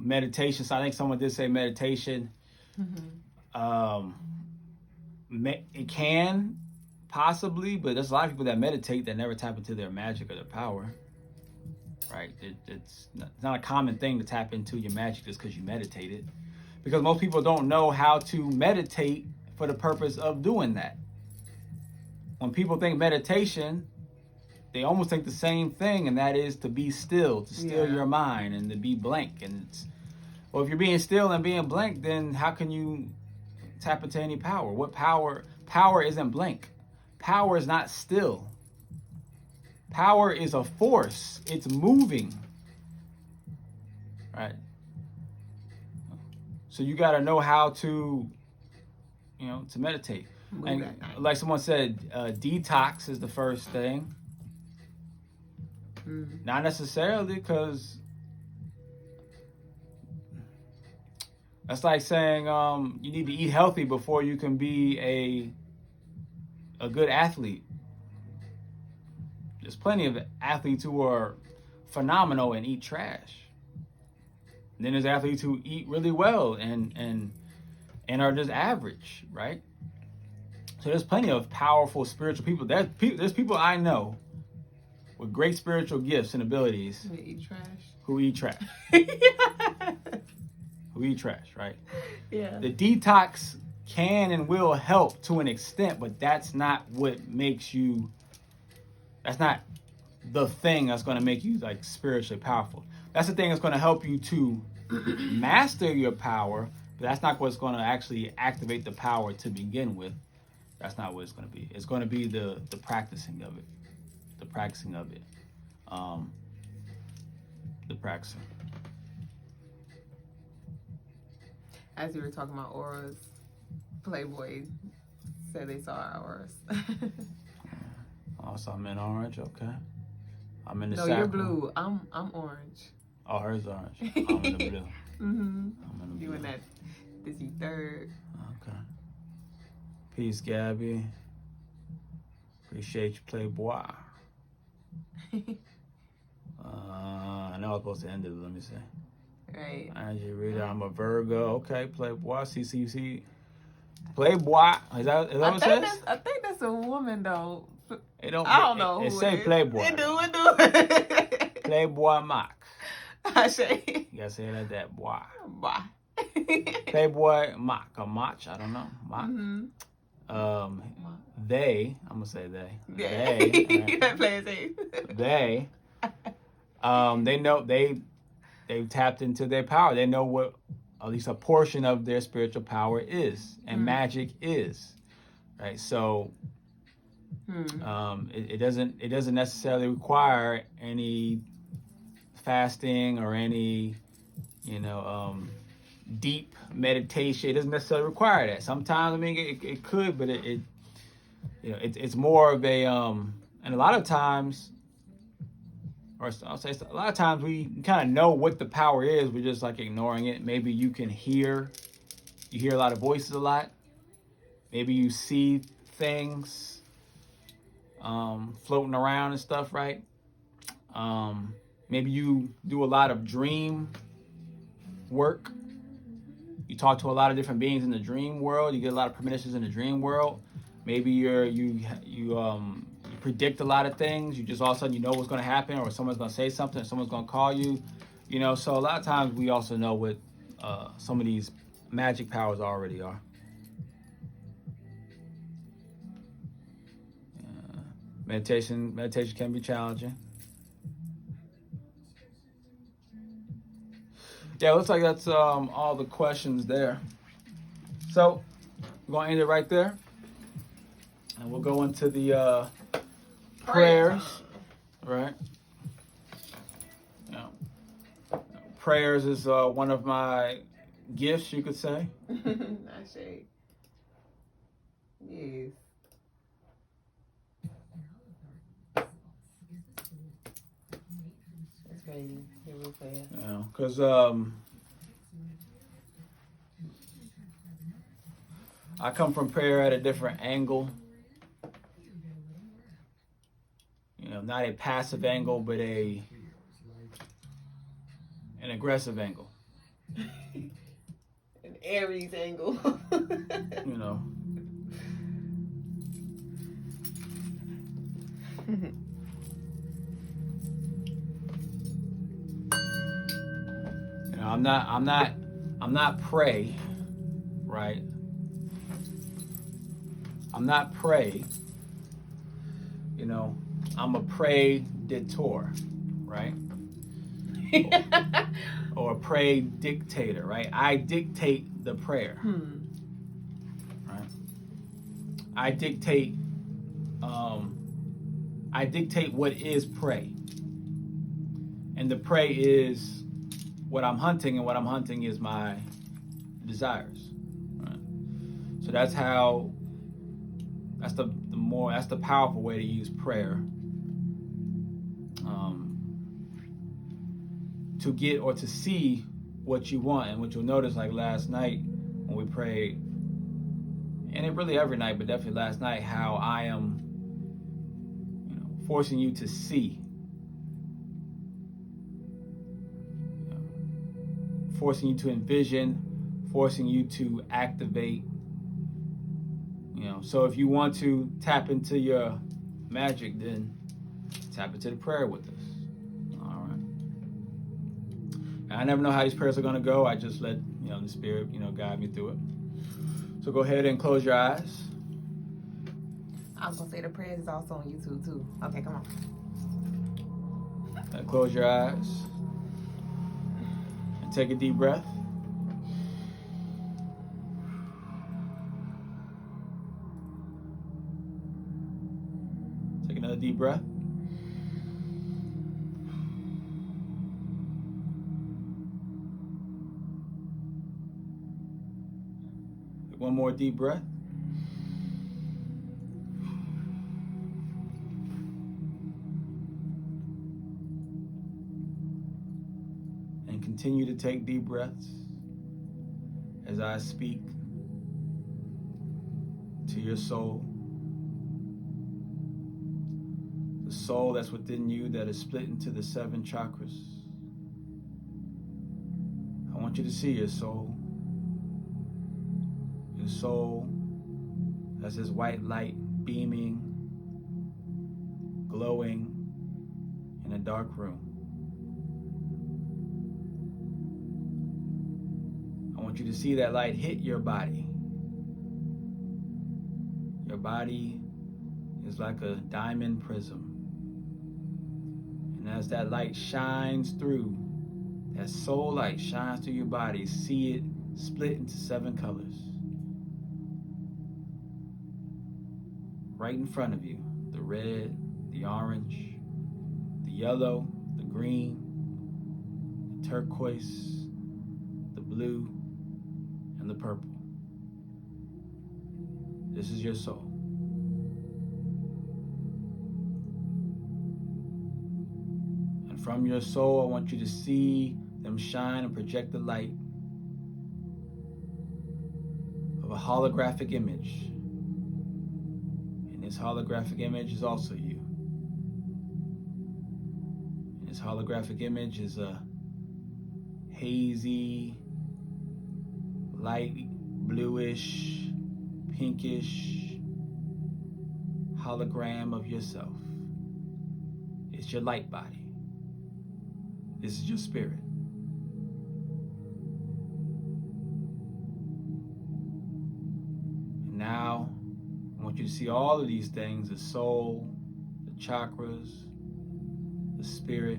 Meditation. So I think someone did say meditation. It can possibly, but there's a lot of people that meditate that never tap into their magic or their power. Right? It's not a common thing to tap into your magic just because you meditated, because most people don't know how to meditate for the purpose of doing that. When people think meditation, they almost think the same thing, and that is to be still, to still your mind and to be blank. And if you're being still and being blank, then how can you tap into any power? What power? Power isn't blank. Power is not still. Power is a force. It's moving. Right? So you got to know how to, to meditate. And like someone said, detox is the first thing. Not necessarily, because that's like saying you need to eat healthy before you can be a good athlete. There's plenty of athletes who are phenomenal and eat trash. And then there's athletes who eat really well and are just average, right? So there's plenty of powerful spiritual people. There's people I know with great spiritual gifts and abilities who eat trash. Who eat trash, right? Yeah. The detox can and will help to an extent, but that's not what makes you. That's not the thing that's going to make you like spiritually powerful. That's the thing that's going to help you to master your power, but that's not what's going to actually activate the power to begin with. That's not what it's going to be. It's going to be the practicing of it. The practicing of it. The practicing. As you were talking about auras, Playboy said they saw our auras. Oh, so I'm in orange, okay. I'm in the No, you're blue. I'm orange. Oh, hers orange. I'm in the blue. I'm in the blue. You in that busy third. Okay. Peace, Gabby. Appreciate you, Playboy. I know I was supposed to end it, but let me see. Right. Angie Rita, I'm a Virgo. Okay, Playboy. CCC. Playboy. Is that what it says? I think that's a woman, though. I don't know. It say Playboy. It do. Playboy Mock. I say. You gotta say it like that, boy. Boy. Playboy Mock or Mach, I don't know. Mock. They, I'm gonna say they. Yeah. They. That plays They. They know they've tapped into their power. They know what at least a portion of their spiritual power is, and magic is, right? So it doesn't necessarily require any fasting or any deep meditation. It doesn't necessarily require that. Sometimes it could, but it's more of a and a lot of times. Or I'll say a lot of times we kind of know what the power is. We're just like ignoring it. Maybe you hear a lot of voices a lot. Maybe you see things floating around and stuff, right? Maybe you do a lot of dream work. You talk to a lot of different beings in the dream world. You get a lot of premonitions in the dream world. Maybe you predict a lot of things. You just all of a sudden you know what's going to happen, or someone's going to say something, or someone's going to call you. You know, so a lot of times we also know what some of these magic powers already are. Meditation can be challenging. Yeah, it looks like that's all the questions there. So we're going to end it right there. And we'll go into the prayers. Right? Now, prayers is one of my gifts, you could say. I say. Yes. That's crazy. It real fast. Yeah, because I come from prayer at a different angle. You know, not a passive angle, but an aggressive angle. An Aries angle. You know. You know, I'm not prey, right? I'm not prey. You know, I'm a predator, right? Or a prey dictator, right? I dictate the prayer, right? I dictate what is prey, and the prey is what I'm hunting, and what I'm hunting is my desires, right? So that's the powerful way to use prayer, to get or to see what you want. And what you'll notice, like last night when we prayed, and it really every night, but definitely last night, how I am, you know, forcing you to see, you know, forcing you to envision, forcing you to activate. You know, so if you want to tap into your magic, then tap into the prayer with us. All right. And I never know how these prayers are going to go. I just let, you know, the Spirit, you know, guide me through it. So go ahead and close your eyes. I was going to say the prayers is also on YouTube too. Okay, come on. And close your eyes. And take a deep breath. Take another deep breath. Take one more deep breath. And continue to take deep breaths as I speak to your soul. The soul that's within you that is split into the 7 chakras. I want you to see your soul. Your soul as this white light beaming, glowing in a dark room. I want you to see that light hit your body. Your body is like a diamond prism. And as that light shines through, that soul light shines through your body, see it split into 7 colors. Right in front of you, the red, the orange, the yellow, the green, the turquoise, the blue, and the purple. This is your soul. And from your soul, I want you to see them shine and project the light of a holographic image. And this holographic image is also you. And This holographic image is a hazy, light bluish, pinkish hologram of yourself. It's your light body. This is your spirit. And now, I want you to see all of these things, the soul, the chakras, the spirit,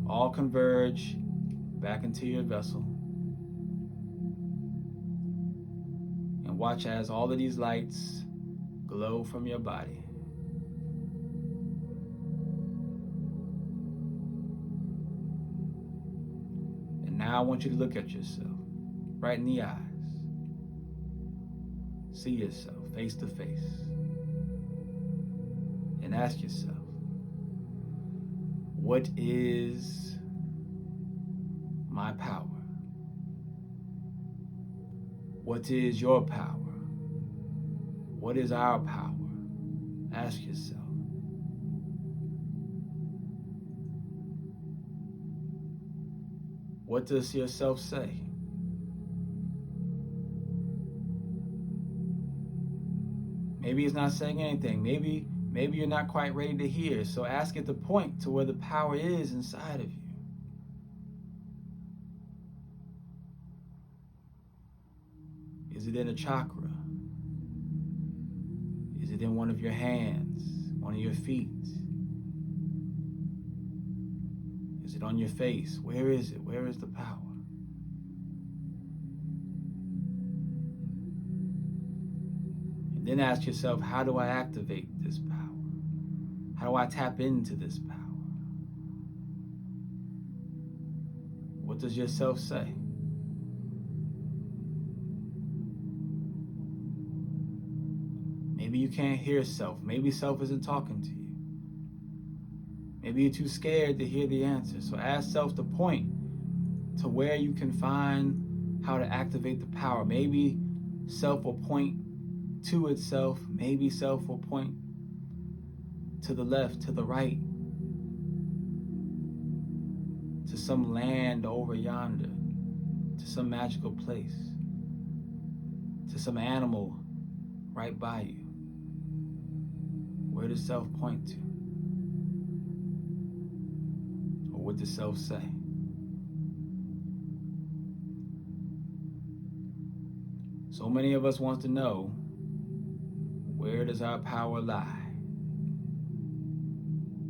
all converge back into your vessel. And watch as all of these lights glow from your body. And now I want you to look at yourself right in the eyes. See yourself face to face. And ask yourself, what is my power? What is your power? What is our power? Ask yourself. What does yourself say? Maybe it's not saying anything. Maybe you're not quite ready to hear. So ask it to point to where the power is inside of you. Is it in a chakra? Is it in one of your hands, one of your feet? Is it on your face? Where is it? Where is the power? And then ask yourself, how do I activate this power? How do I tap into this power? What does yourself say? Maybe you can't hear self. Maybe self isn't talking to you. Maybe you're too scared to hear the answer. So ask self to point to where you can find how to activate the power. Maybe self will point to itself. Maybe self will point to the left, to the right, to some land over yonder, to some magical place, to some animal right by you. Where does self point to? Or what does self say? So many of us want to know, where does our power lie?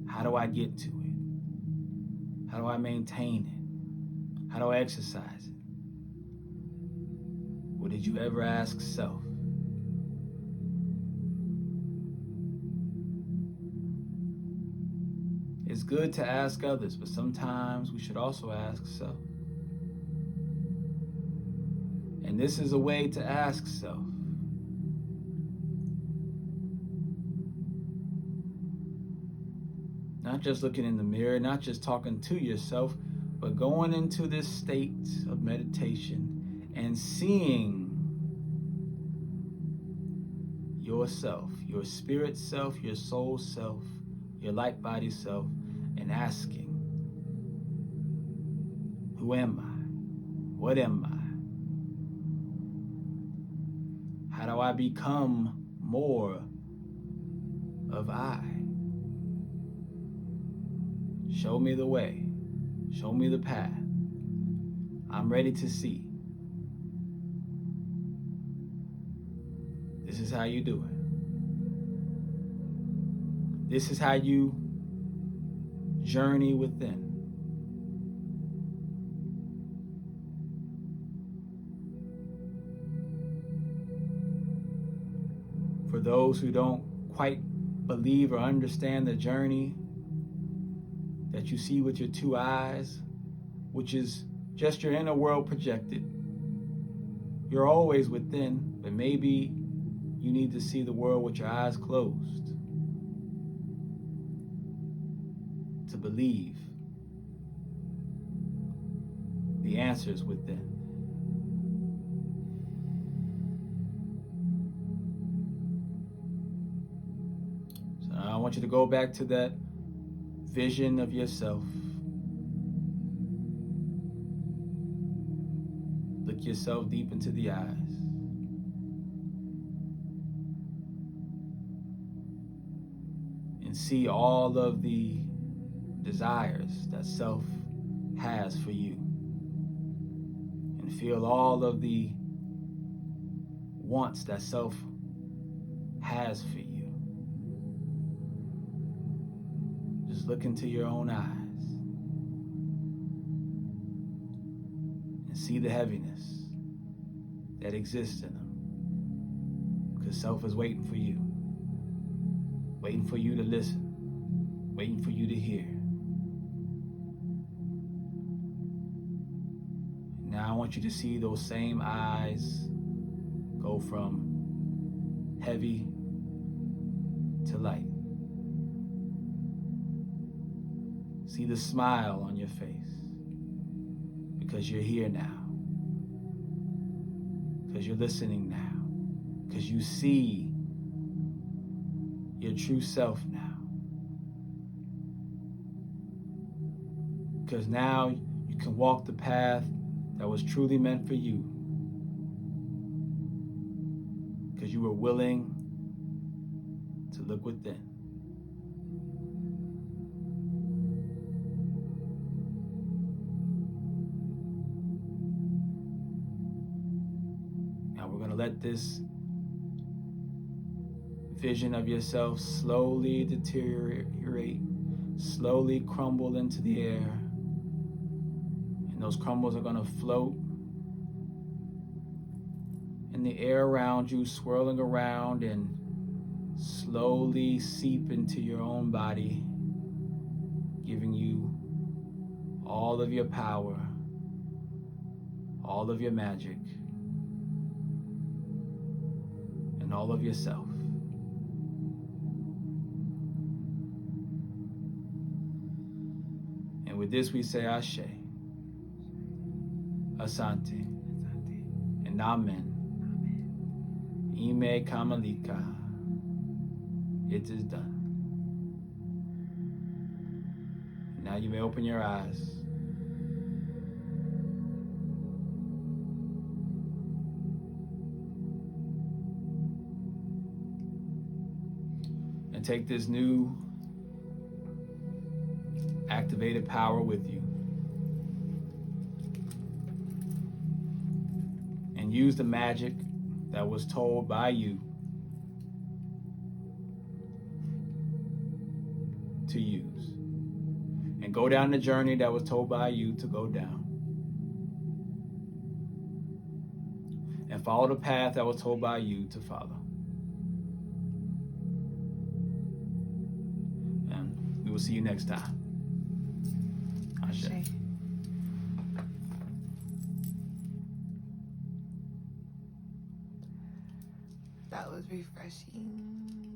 How do I get to it? How do I maintain it? How do I exercise it? Or did you ever ask self? It's good to ask others, but sometimes we should also ask self. And this is a way to ask self. Not just looking in the mirror, not just talking to yourself, but going into this state of meditation and seeing yourself, your spirit self, your soul self, your light body self, and asking, who am I? What am I? How do I become more of I? Show me the way. Show me the path. I'm ready to see. This is how you do it. This is how you journey within. For those who don't quite believe or understand the journey that you see with your two eyes, which is just your inner world projected, you're always within, but maybe you need to see the world with your eyes closed to believe the answers within. So I want you to go back to that vision of yourself. Look yourself deep into the eyes. And see all of the desires that self has for you. And feel all of the wants that self has for you. Just look into your own eyes and see the heaviness that exists in them. Because self is waiting for you. Waiting for you to listen. Waiting for you to hear. Now I want you to see those same eyes go from heavy to light. See the smile on your face because you're here now. Because you're listening now. Because you see your true self now. Because now you can walk the path that was truly meant for you. Because you were willing to look within. Now we're going to let this vision of yourself slowly deteriorate, slowly crumble into the air. And those crumbles are going to float in the air around you, swirling around and slowly seep into your own body, giving you all of your power, all of your magic, and all of yourself. And with this we say Ashe, Asante, and Amen. Ime Kamalika. It is done. Now you may open your eyes. And take this new activated power with you. And use the magic that was told by you to use. And go down the journey that was told by you to go down. And follow the path that was told by you to follow. And we will see you next time. Ashe. That was refreshing.